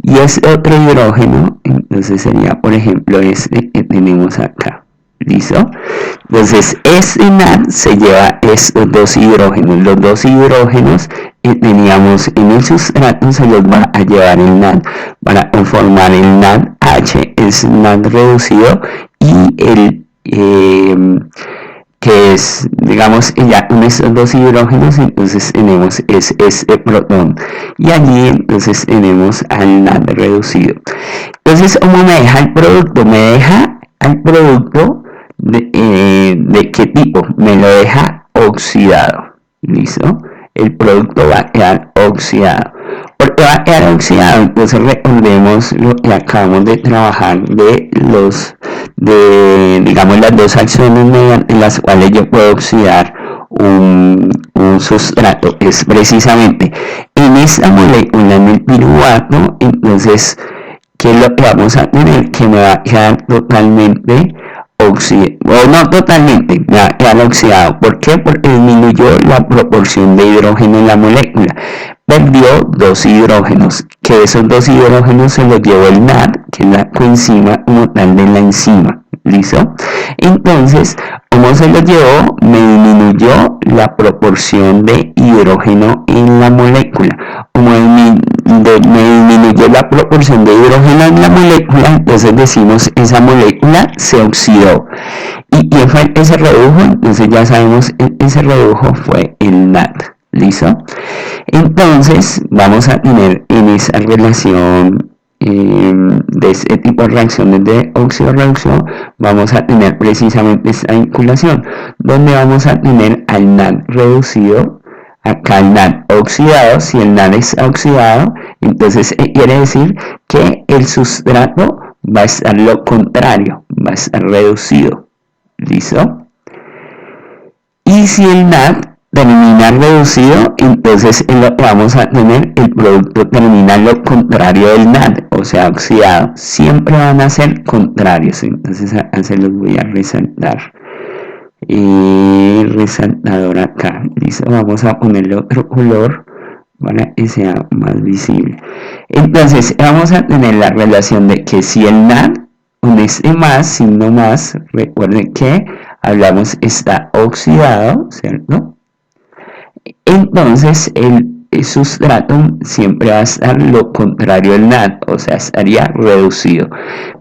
y este otro hidrógeno, entonces sería, por ejemplo, este que tenemos acá. ¿Listo? Entonces, este NAD se lleva estos dos hidrógenos. Los dos hidrógenos que teníamos en el sustrato se los va a llevar el NAD para conformar el NADH, es NAD reducido, y el que es, digamos, ya con estos dos hidrógenos, entonces tenemos este protón, y allí entonces tenemos al NAD reducido. Entonces, ¿cómo me deja el producto? Me deja al producto de qué tipo, me lo deja oxidado. ¿Listo? El producto va a quedar oxidado. ¿Por qué va a quedar oxidado? Entonces recordemos lo que acabamos de trabajar digamos, las dos acciones mediante las cuales yo puedo oxidar un sustrato. Es precisamente en esta molécula, en el piruvato. Entonces, ¿qué es lo que vamos a tener? Que me va a quedar totalmente oxidado, o no totalmente, me va a quedar oxidado. ¿Por qué? Porque disminuyó la proporción de hidrógeno en la molécula. Perdió dos hidrógenos, que esos dos hidrógenos se los llevó el NAD, que es la coenzima como tal de la enzima. ¿Listo? Entonces, como se los llevó, me disminuyó la proporción de hidrógeno en la molécula. Como me disminuyó la proporción de hidrógeno en la molécula, entonces decimos esa molécula se oxidó. ¿Y quién fue el que se redujo? Entonces ya sabemos el que se redujo fue el NAD. ¿Listo? Entonces vamos a tener en esa relación de este tipo de reacciones de óxido-reducción, vamos a tener precisamente esta vinculación, donde vamos a tener al NAD reducido, acá el NAD oxidado. Si el NAD es oxidado, entonces quiere decir que el sustrato va a estar lo contrario, va a estar reducido. ¿Listo? Y si el NAD termina reducido, entonces vamos a tener el producto termina lo contrario del NAD, o sea, oxidado. Siempre van a ser contrarios. Entonces acá se los voy a resaltar. Resaltador acá. Listo, vamos a ponerle otro color para que sea más visible. Entonces vamos a tener la relación de que si el NAD con este más, signo más, recuerden que hablamos está oxidado, ¿cierto? Entonces el sustrato siempre va a estar lo contrario al NAD, o sea, estaría reducido.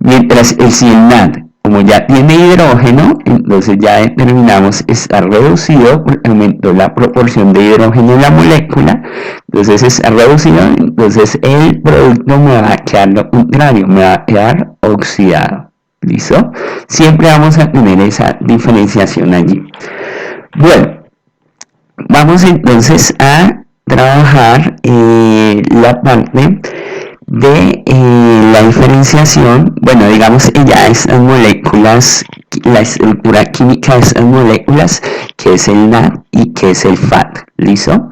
Mientras si el NAD, como ya tiene hidrógeno, entonces ya determinamos está reducido porque aumentó la proporción de hidrógeno en la molécula, entonces está reducido, entonces el producto me va a quedar lo contrario, me va a quedar oxidado. ¿Listo? Siempre vamos a tener esa diferenciación allí. Bueno, vamos entonces a trabajar la parte de la diferenciación. Bueno, digamos que ya estas moléculas, la estructura química de estas moléculas, que es el NAD y que es el FAT. ¿Listo?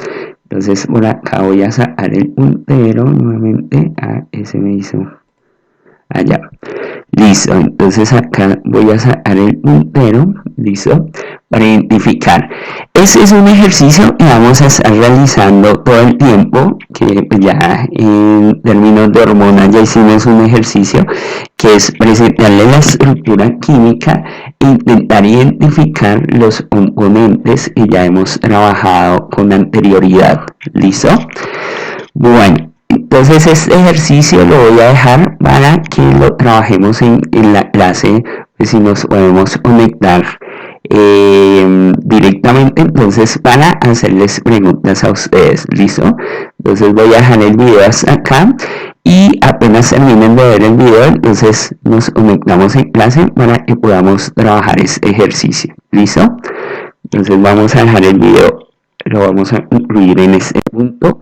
Entonces por acá voy a sacar el puntero nuevamente. Ese me hizo allá. Listo, entonces acá voy a sacar el puntero, listo, para identificar. Ese es un ejercicio que vamos a estar realizando todo el tiempo, que ya en términos de hormonas ya hicimos un ejercicio que es presentarle la estructura química e intentar identificar los componentes que ya hemos trabajado con anterioridad. ¿Listo? Bueno. Entonces este ejercicio lo voy a dejar para que lo trabajemos en la clase, pues, si nos podemos conectar directamente, entonces para hacerles preguntas a ustedes. ¿Listo? Entonces voy a dejar el video hasta acá y apenas terminen de ver el video, entonces nos conectamos en clase para que podamos trabajar este ejercicio. ¿Listo? Entonces vamos a dejar el video, lo vamos a concluir en este punto.